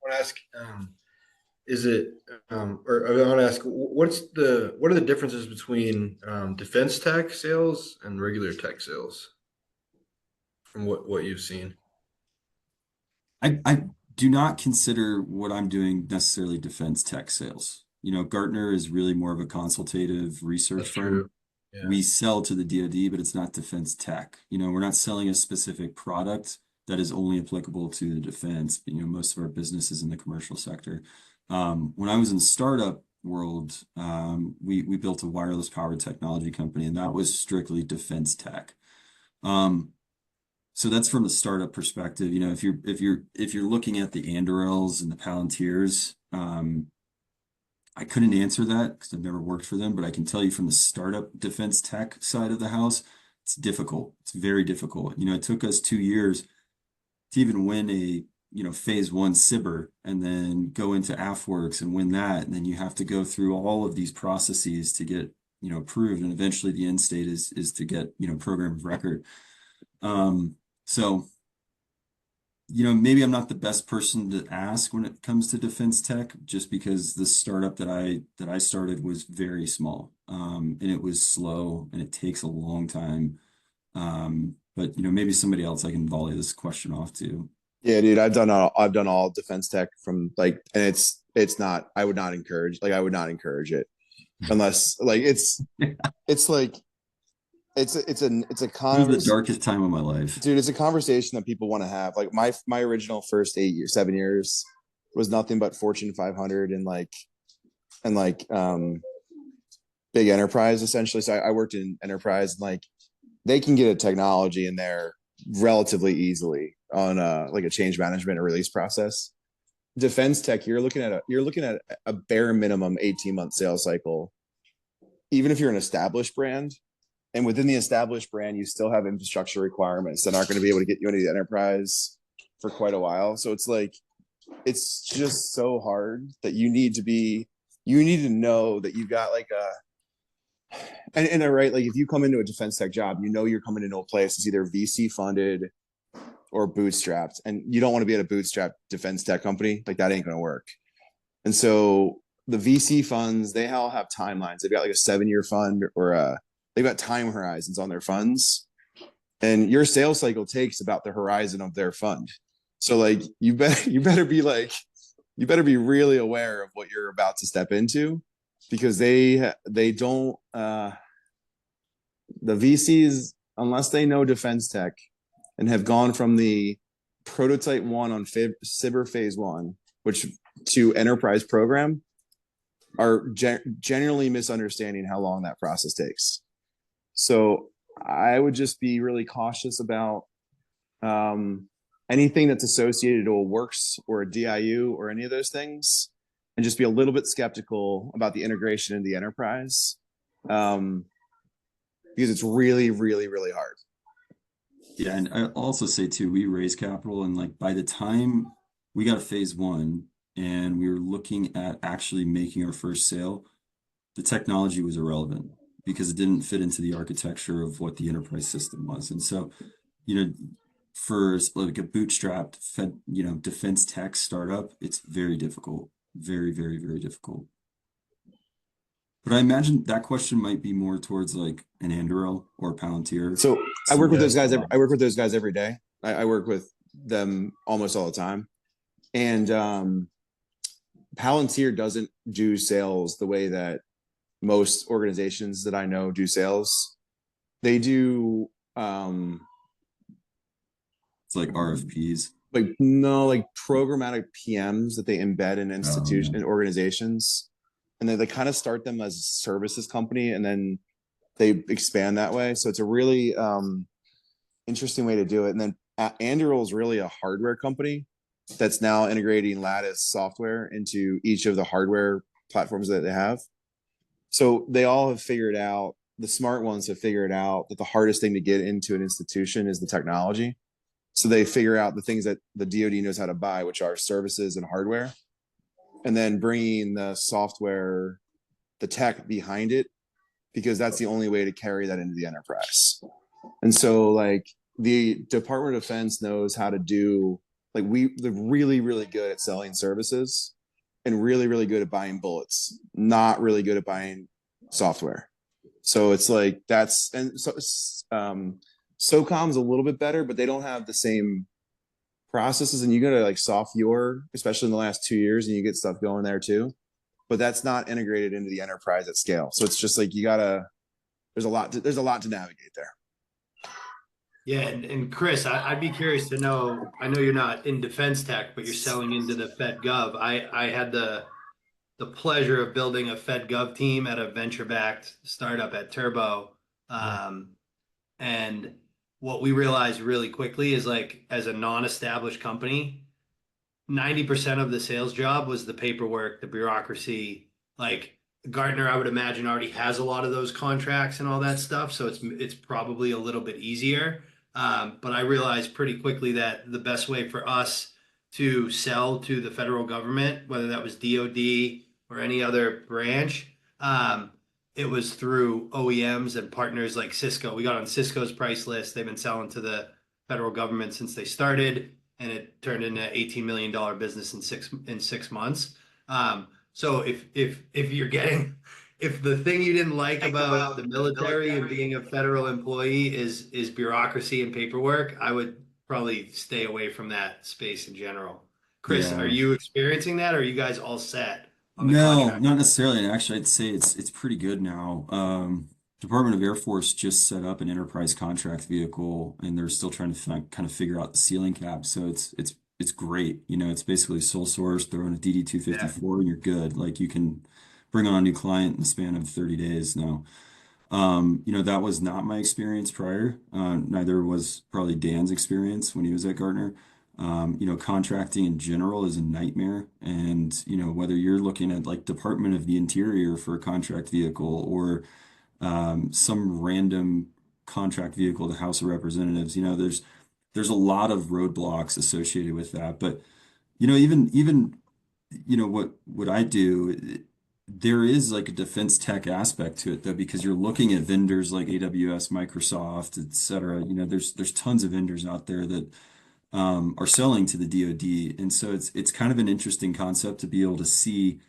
I want to ask, is it, or I want to ask, what are the differences between defense tech sales and regular tech sales from what you've seen? I do not consider what I'm doing necessarily defense tech sales. Gartner is really more of a consultative research That's firm. true. Yeah. We sell to the DoD, but it's not defense tech. We're not selling a specific product that is only applicable to the defense. Most of our business is in the commercial sector. When I was in the startup world, we built a wireless power technology company, and that was strictly defense tech. So that's from the startup perspective. If you're looking at the Andurels and the Palantirs, I couldn't answer that because I've never worked for them, but I can tell you from the startup defense tech side of the house, it's difficult. It's very difficult. It took us 2 years to even win a phase 1 SIBR and then go into AFWorks and win that. And then you have to go through all of these processes to get, approved. And eventually the end state is to get, program of record. So, maybe I'm not the best person to ask when it comes to defense tech, just because the startup that I started was very small, and it was slow and it takes a long time. But maybe somebody else I can volley this question off to. Yeah, dude, I've done all defense tech from like, and it's not. I would not encourage it unless like it's like it's a It was the conversation, darkest time of my life. dude. It's a conversation that people want to have. Like my original first 7 years was nothing but Fortune 500 and big enterprise essentially. So I worked in enterprise, and like they can get a technology in there relatively easily on like a change management or release process. Defense tech, you're looking at a bare minimum 18-month sales cycle, even if you're an established brand. And within the established brand, you still have infrastructure requirements that aren't going to be able to get you into the enterprise for quite a while. So it's like, it's just so hard that you need to know that you've got like right, like if you come into a defense tech job, you're coming into a place that's either VC funded or bootstrapped, and you don't want to be at a bootstrap defense tech company. Like that ain't going to work. And so the VC funds, they all have timelines. They've got like a 7-year fund or they've got time horizons on their funds, and your sales cycle takes about the horizon of their fund. So like you better be really aware of what you're about to step into, because they don't the VCs, unless they know defense tech and have gone from the prototype 1 on SIBR phase 1, which to enterprise program, are generally misunderstanding how long that process takes. So I would just be really cautious about anything that's associated to a works or a DIU or any of those things, and just be a little bit skeptical about the integration in the enterprise, because it's really, really, really hard. Yeah, and I also say too, we raised capital, and like by the time we got a phase 1 and we were looking at actually making our first sale, the technology was irrelevant because it didn't fit into the architecture of what the enterprise system was. And so, for like a bootstrapped defense tech startup, it's very difficult. Very, very, very difficult. But I imagine that question might be more towards like an Andurel or a Palantir. So I work with those guys. I work with those guys every day. I work with them almost all the time. And Palantir doesn't do sales the way that most organizations that I know do sales. They do It's like RFPs. like no like programmatic PMs that they embed in Oh, yeah. institution and organizations, and then they kind of start them as a services company and then they expand that way. So it's a really interesting way to do it. And then Anduril is really a hardware company that's now integrating Lattice software into each of the hardware platforms that they have. So they all have figured out, the smart ones have figured out that the hardest thing to get into an institution is the technology. So they figure out the things that the DoD knows how to buy, which are services and hardware, and then bringing the software, the tech behind it, because that's the only way to carry that into the enterprise. And so like the Department of Defense knows how to do, like they're really, really good at selling services and really, really good at buying bullets, not really good at buying software. So it's like that's, and so SOCOM's a little bit better, but they don't have the same processes. And you go to like SoftViewer, especially in the last 2 years, and you get stuff going there too. But that's not integrated into the enterprise at scale. So it's just like there's a lot to navigate there. Yeah, and Chris, I'd be curious to know. I know you're not in defense tech, but you're selling into the Fed Gov. I had the pleasure of building a Fed Gov team at a venture-backed startup at Turbo. And what we realized really quickly is like as a non-established company, 90% of the sales job was the paperwork, the bureaucracy. Like Gartner, I would imagine already has a lot of those contracts and all that stuff, so it's probably a little bit easier. But I realized pretty quickly that the best way for us to sell to the federal government, whether that was DoD or any other branch, it was through OEMs and partners like Cisco. We got on Cisco's price list. They've been selling to the federal government since they started, and it turned into an $18 million business in 6 months. So if you're getting, if the thing you didn't like about the military and being a federal employee is bureaucracy and paperwork, I would probably stay away from that space in general. Chris, are Yeah. you experiencing that, or are you guys all set on the No, contract? not necessarily. And actually, I'd say it's pretty good now. Department of Air Force just set up an enterprise contract vehicle, and they're still trying to kind of figure out the ceiling cap. So it's great. You know, it's basically sole source, throw in a DD Yeah. 254, and you're good. Like you can bring on a new client in the span of 30 days now. You know, that was not my experience prior. Neither was probably Dan's experience when he was at Gartner. You know, contracting in general is a nightmare. And, you know, whether you're looking at like Department of the Interior for a contract vehicle or some random contract vehicle, the House of Representatives, you know, there's a lot of roadblocks associated with that. But, you know, even you know what I do, there is like a defense tech aspect to it though, because you're looking at vendors like AWS, Microsoft, et cetera. You know, there's tons of vendors out there that are selling to the DoD, and so it's kind of an interesting concept to be able to see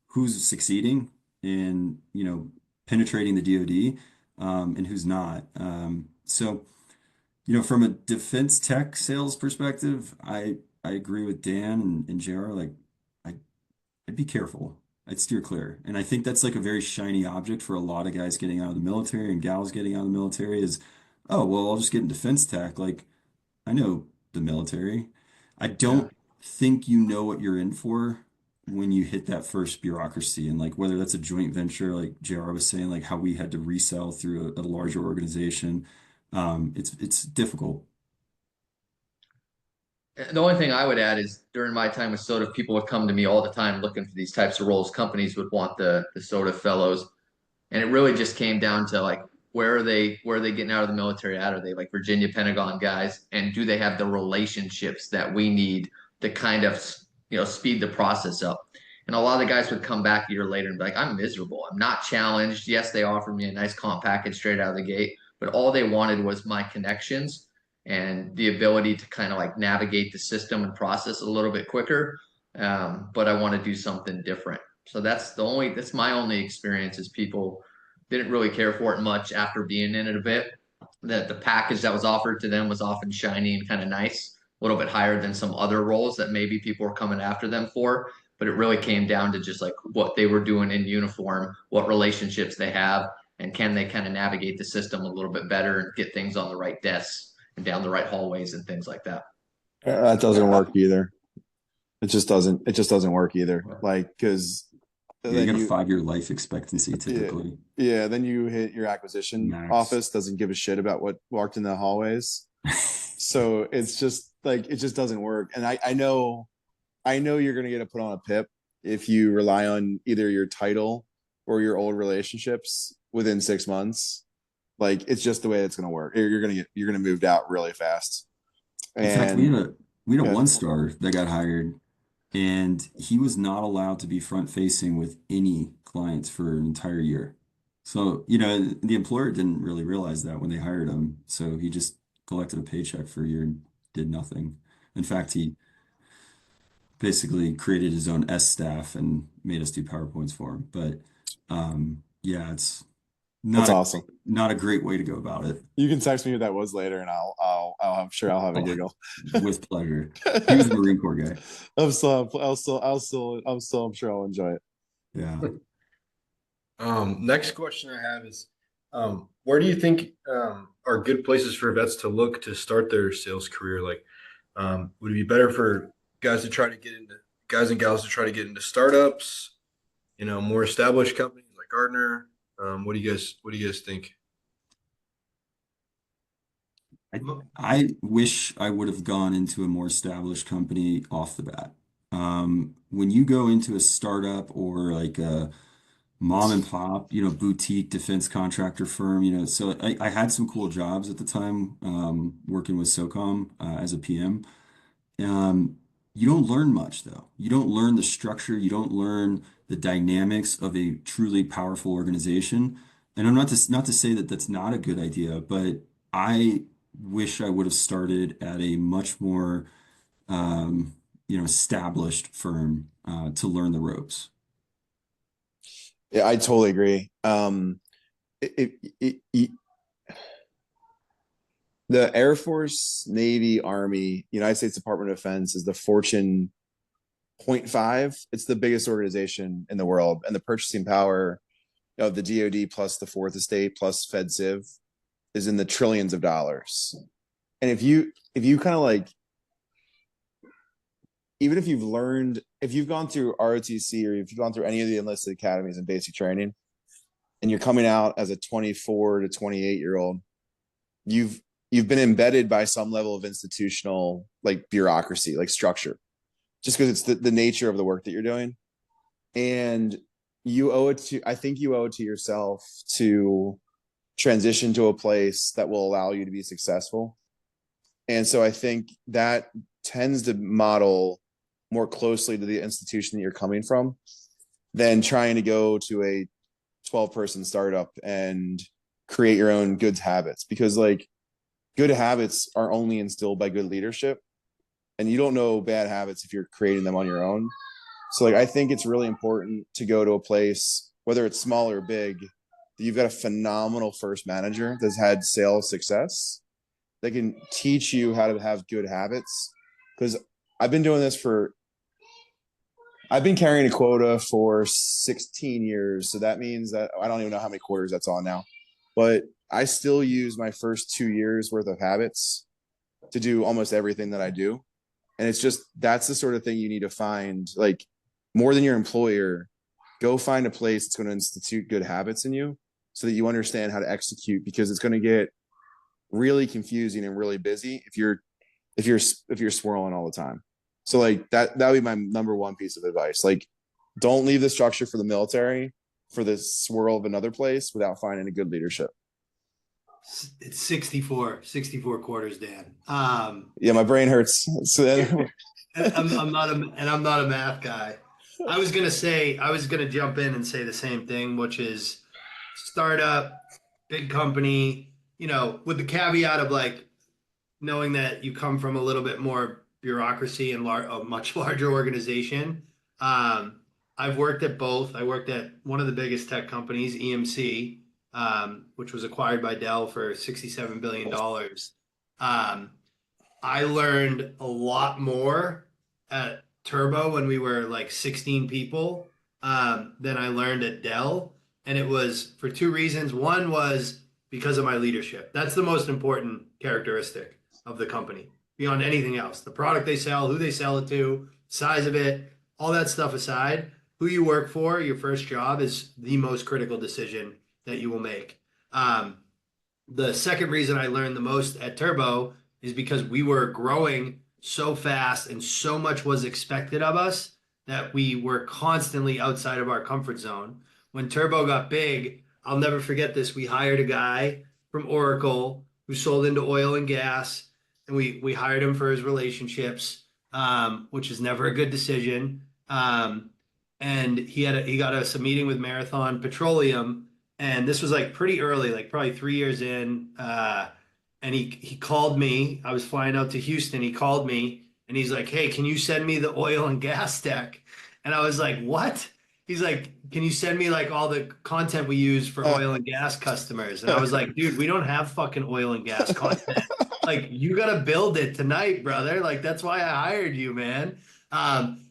who's succeeding in, you know, penetrating the DoD, and who's not. So you know, from a defense tech sales perspective, I agree with Dan and JR. Like, I I'd be careful. I'd steer clear. And I think that's like a very shiny object for a lot of guys getting out of the military and gals getting out of the military is, oh, well, I'll just get in defense tech. Like, I know the military. I Yeah. don't think you know what you're in for when you hit that first bureaucracy. And like whether that's a joint venture, like JR was saying, like how we had to resell through a larger organization. It's difficult. The only thing I would add is during my time with Soda, people would come to me all the time looking for these types of roles. Companies would want the Soda fellows. And it really just came down to like where are they getting out of the military at? Are they like Virginia Pentagon guys? And do they have the relationships that we need to kind of, you know, speed the process up? And a lot of the guys would come back a year later and be like, I'm miserable. I'm not challenged. Yes, they offered me a nice comp package straight out of the gate, but all they wanted was my connections and the ability to kind of like navigate the system and process a little bit quicker. But I want to do something different. So that's my only experience is people didn't really care for it much after being in it a bit. That the package that was offered to them was often shiny and kind of nice, a little bit higher than some other roles that maybe people were coming after them for. but it really came down to just like what they were doing in uniform, what relationships they have, and can they kind of navigate the system a little bit better and get things on the right desks and down the right hallways and things like that. That doesn't work either. It just doesn't. It just doesn't work either. Like, because Yeah, you then got a you, 5-year life expectancy typically. yeah, then you hit your acquisition Max. office doesn't give a shit about what walked in the hallways. So it's just like it just doesn't work. And I know you're gonna get put on a pip if you rely on either your title or your old relationships within 6 months. Like it's just the way it's gonna work. You're gonna moved out really fast. In fact, we And had a yeah, 1-star that got hired, and he was not allowed to be front facing with any clients for an entire year. So, the employer didn't really realize that when they hired him. So he just collected a paycheck for a year and did nothing. In fact, he basically created his own S staff and made us do PowerPoints for him. But yeah, it's that's not awesome. not a great way to go about it. You can text me who that was later, and I'm sure I'll have a Oh, giggle. with pleasure. He was a Marine Corps guy. I'm sure I'll enjoy it. Yeah. Next question I have is, where do you think are good places for vets to look to start their sales career? Like, would it be better for guys and gals to try to get into startups, more established companies like Gartner? What do you guys think? I wish I would have gone into a more established company off the bat. When you go into a startup or like a mom and pop, boutique defense contractor firm, so I had some cool jobs at the time, working with SOCOM, as a PM. Um, you don't learn much though. You don't learn the structure. You don't learn the dynamics of a truly powerful organization. And I'm not to say that that's not a good idea, but I wish I would have started at a much more established firm, to learn the ropes. Yeah, I totally agree. The Air Force, Navy, Army, United States Department of Defense is the Fortune point 0.5. It's the biggest organization in the world, and the purchasing power of the DoD plus the Fourth Estate plus Fed Civ is in the trillions of dollars. And if you kind of like, even if you've gone through ROTC or if you've gone through any of the enlisted academies and basic training, and you're coming out as a 24 to 28-year-old, you've been embedded by some level of institutional like bureaucracy, like structure, just because it's the nature of the work that you're doing. And I think you owe it to yourself to transition to a place that will allow you to be successful. And so I think that tends to model more closely to the institution that you're coming from than trying to go to a 12-person startup and create your own good habits, because like good habits are only instilled by good leadership, and you don't know bad habits if you're creating them on your own. So like I think it's really important to go to a place, whether it's small or big, that you've got a phenomenal first manager that's had sales success that can teach you how to have good habits. Because I've been doing this I've been carrying a quota for 16 years. So that means that I don't even know how many quarters that's on now, but I still use my first 2 years worth of habits to do almost everything that I do. And it's just, that's the sort of thing you need to find, like more than your employer, go find a place that's going to institute good habits in you so that you understand how to execute, because it's going to get really confusing and really busy if you're swirling all the time. So like that would be my number one piece of advice. Like, don't leave the structure for the military for the swirl of another place without finding a good leadership. It's 64 quarters, Dan. Yeah, my brain hurts. So I'm not a math guy. I was gonna jump in and say the same thing, which is startup, big company, with the caveat of like knowing that you come from a little bit more bureaucracy and a much larger organization. I've worked at both. I worked at one of the biggest tech companies, EMC, which was acquired by Dell for $67 billion. I learned a lot more at Turbo when we were like 16 people than I learned at Dell. And it was for two reasons. One was because of my leadership. That's the most important characteristic of the company beyond anything else. The product they sell, who they sell it to, size of it, all that stuff aside, who you work for, your first job is the most critical decision that you will make. The second reason I learned the most at Turbo is because we were growing so fast and so much was expected of us that we were constantly outside of our comfort zone. When Turbo got big, I'll never forget this. We hired a guy from Oracle who sold into oil and gas, and we hired him for his relationships, which is never a good decision. And he got us a meeting with Marathon Petroleum, and this was like pretty early, like probably 3 years in. And he called me. I was flying out to Houston. He called me and he's like, "Hey, can you send me the oil and gas deck?" And I was like, "What?" He's like, "Can you send me like all the content we use for oil and gas customers?" And I was like, "Dude, we don't have fucking oil and gas content. Like, you gotta build it tonight, brother. Like, that's why I hired you, man."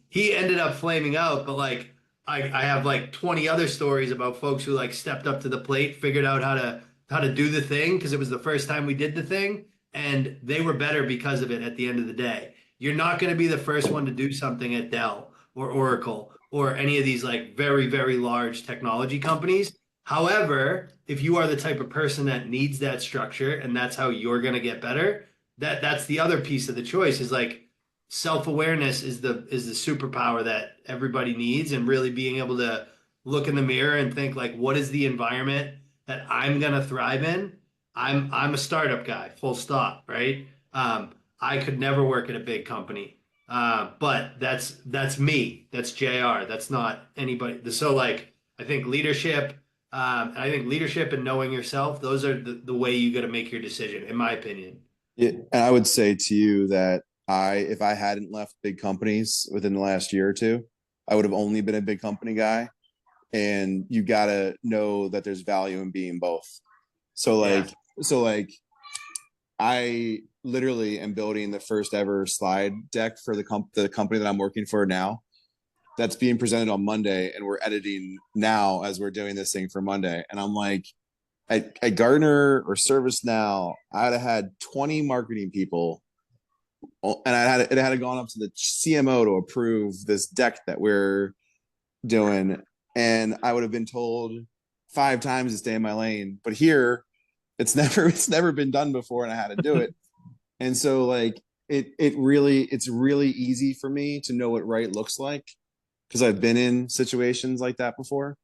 He ended up flaming out, but like I have like 20 other stories about folks who like stepped up to the plate, figured out how to do the thing because it was the first time we did the thing, and they were better because of it at the end of the day. You're not going to be the first one to do something at Dell or Oracle or any of these like very, very large technology companies. However, if you are the type of person that needs that structure and that's how you're going to get better, that's the other piece of the choice is like self-awareness is the superpower that everybody needs, and really being able to look in the mirror and think like, what is the environment that I'm gonna thrive in? I'm a startup guy, full stop, right? I could never work at a big company. But that's me. That's JR. That's not anybody. So like I think leadership, and I think leadership and knowing yourself, those are the way you got to make your decision, in my opinion. Yeah, and I would say to you that if I hadn't left big companies within the last year or two, I would have only been a big company guy. And you gotta know that there's value in being both. So Yeah. like I literally am building the first ever slide deck for the company that I'm working for now. That's being presented on Monday, and we're editing now as we're doing this thing for Monday. And I'm like, at Gartner or ServiceNow, I'd have had 20 marketing people, and it had gone up to the CMO to approve this deck that we're doing, and I would have been told 5 times to stay in my lane. But here, it's never been done before, and I had to do it. And so like it's really easy for me to know what right looks like because I've been in situations like that before.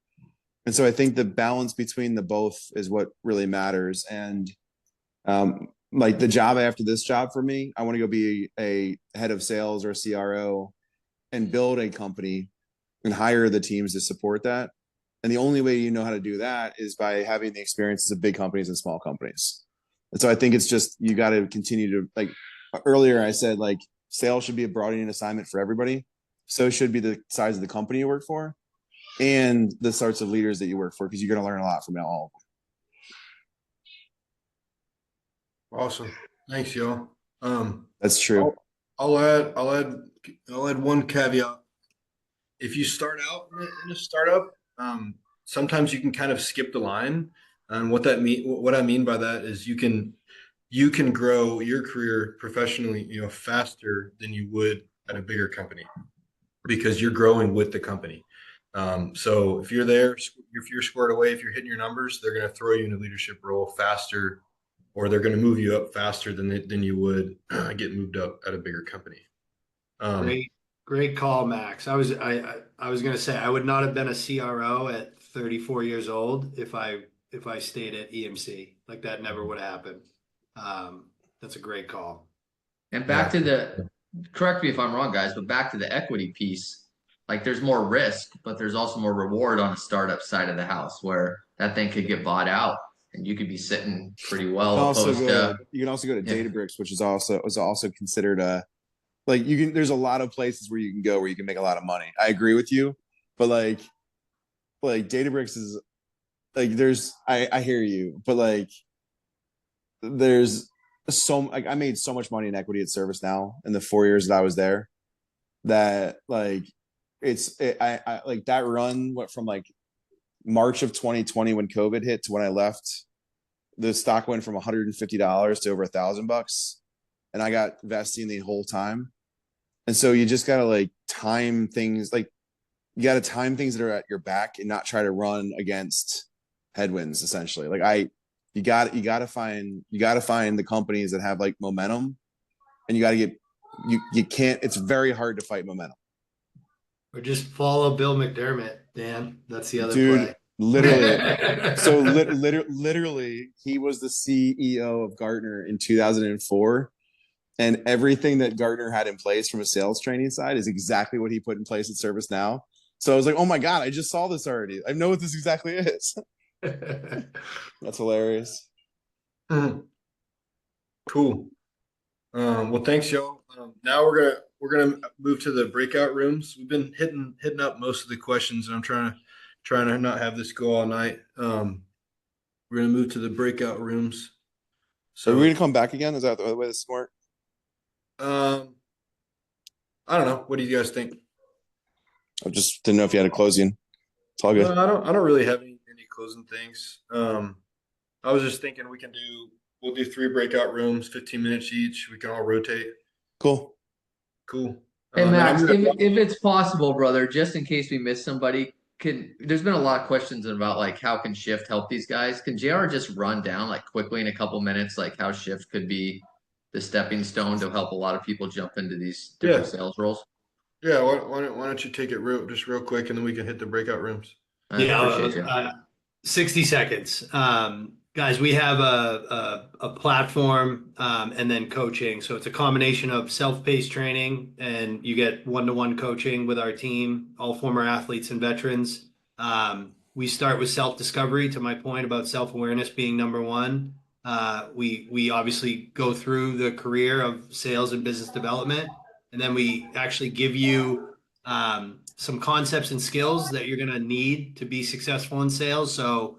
And so I think the balance between the both is what really matters. And like the job after this job for me, I want to go be a head of sales or a CRO and build a company and hire the teams to support that. And the only way you know how to do that is by having the experiences of big companies and small companies. And so I think it's just you got to continue to, like earlier I said, like sales should be a broadening assignment for everybody. So should be the size of the company you work for and the sorts of leaders that you work for, because you're going to learn a lot from all of them. Awesome. Thanks, y'all. That's true. I'll add one caveat. If you start out in a startup, sometimes you can kind of skip the line. And what I mean by that is you can grow your career professionally, faster than you would at a bigger company because you're growing with the company. So if you're squared away, if you're hitting your numbers, they're going to throw you in a leadership role faster, or they're going to move you up faster than you would get moved up at a bigger company. Great call, Max. I was gonna say I would not have been a CRO at 34 years old if I stayed at EMC. Like that never would have happened. That's a great call. And back to correct me if I'm wrong, guys, but back to the equity piece, like there's more risk, but there's also more reward on the startup side of the house where that thing could get bought out and you could be sitting pretty well you can also go to Databricks, which is also considered a, like there's a lot of places where you can go where you can make a lot of money. I agree with you, but like Databricks is like I hear you, but like there's I made so much money in equity at ServiceNow in the 4 years that I was there that like I like that run went from like March of 2020 when COVID hit to when I left. The stock went from $150 to over $1,000, and I got vesting the whole time. And so you just gotta like time things, like you gotta time things that are at your back and not try to run against headwinds. Essentially, like you gotta find the companies that have like momentum, and you gotta get you can't. It's very hard to fight momentum, Or just follow Bill McDermott, Dan. That's the other dude. play. Literally, so literally, he was the CEO of Gartner in 2004, and everything that Gartner had in place from a sales training side is exactly what he put in place at ServiceNow. So I was like, oh my god, I just saw this already. I know what this exactly is. That's hilarious. Cool. Well, thanks, y'all. Now we're gonna move to the breakout rooms. We've been hitting up most of the questions, and I'm trying to not have this go all night. We're gonna move to the breakout rooms. Are we So, gonna come back again? Is that the way this works? I don't know. What do you guys think? I just didn't know if you had a closing. It's all No, good. I don't really have any closing things. I was just thinking we'll do 3 breakout rooms, 15 minutes each. We can all rotate. Cool. Cool. Hey And I'm Max, gonna, if it's possible, brother, just in case we miss somebody, there's been a lot of questions about like how can Shift help these guys? Can JR just run down like quickly in a couple minutes, like how Shift could be the stepping stone to help a lot of people jump into these different yeah, sales roles? yeah. Why don't you take it just real quick, and then we can hit the breakout rooms. I Yeah, appreciate you. 60 seconds. Guys, we have a platform and then coaching. So it's a combination of self-paced training, and you get one-to-one coaching with our team, all former athletes and veterans. We start with self-discovery, to my point about self-awareness being number one. We obviously go through the career of sales and business development, and then we actually give you some concepts and skills that you're going to need to be successful in sales. So,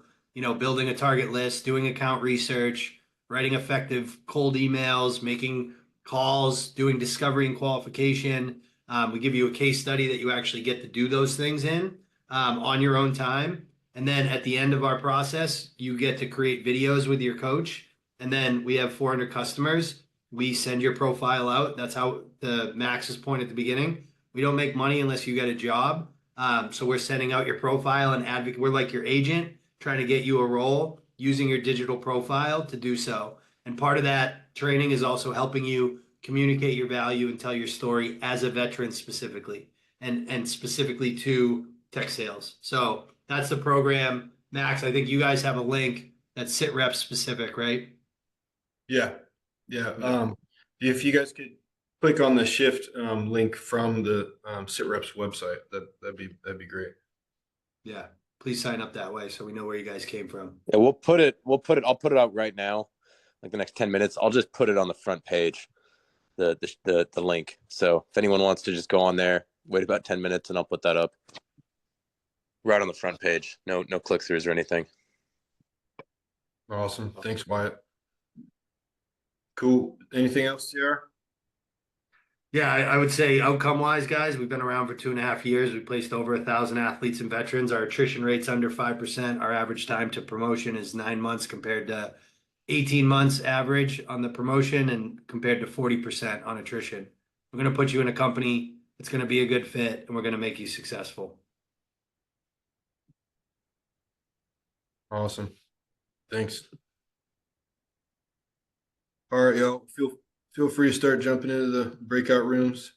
building a target list, doing account research, writing effective cold emails, making calls, doing discovery and qualification. We give you a case study that you actually get to do those things in on your own time. And then at the end of our process, you get to create videos with your coach. And then we have 400 customers. We send your profile out. That's how the Max's point at the beginning. We don't make money unless you get a job. So we're sending out your profile and advocate. We're like your agent, trying to get you a role using your digital profile to do so. And part of that training is also helping you communicate your value and tell your story as a veteran specifically, and specifically to tech sales. So that's the program. Max, I think you guys have a link that's Sitreps specific, right? Yeah, yeah. If you guys could click on the Shift link from the Sitreps website, that'd be great. Yeah. Please sign up that way so we know where you guys came from. Yeah, I'll put it out right now, like the next 10 minutes. I'll just put it on the front page, the link. So if anyone wants to just go on there, wait about 10 minutes and I'll put that up right on the front page. No click-throughs or anything. Awesome. Thanks, Wyatt. Cool. Anything else, TR? Yeah, I would say outcome wise, guys, we've been around for 2.5 years. We placed over 1,000 athletes and veterans. Our attrition rate's under 5%. Our average time to promotion is 9 months compared to 18 months average on the promotion, and compared to 40% on attrition. We're going to put you in a company that's going to be a good fit, and we're going to make you successful. Awesome. Thanks. All right, y'all. Feel free to start jumping into the breakout rooms.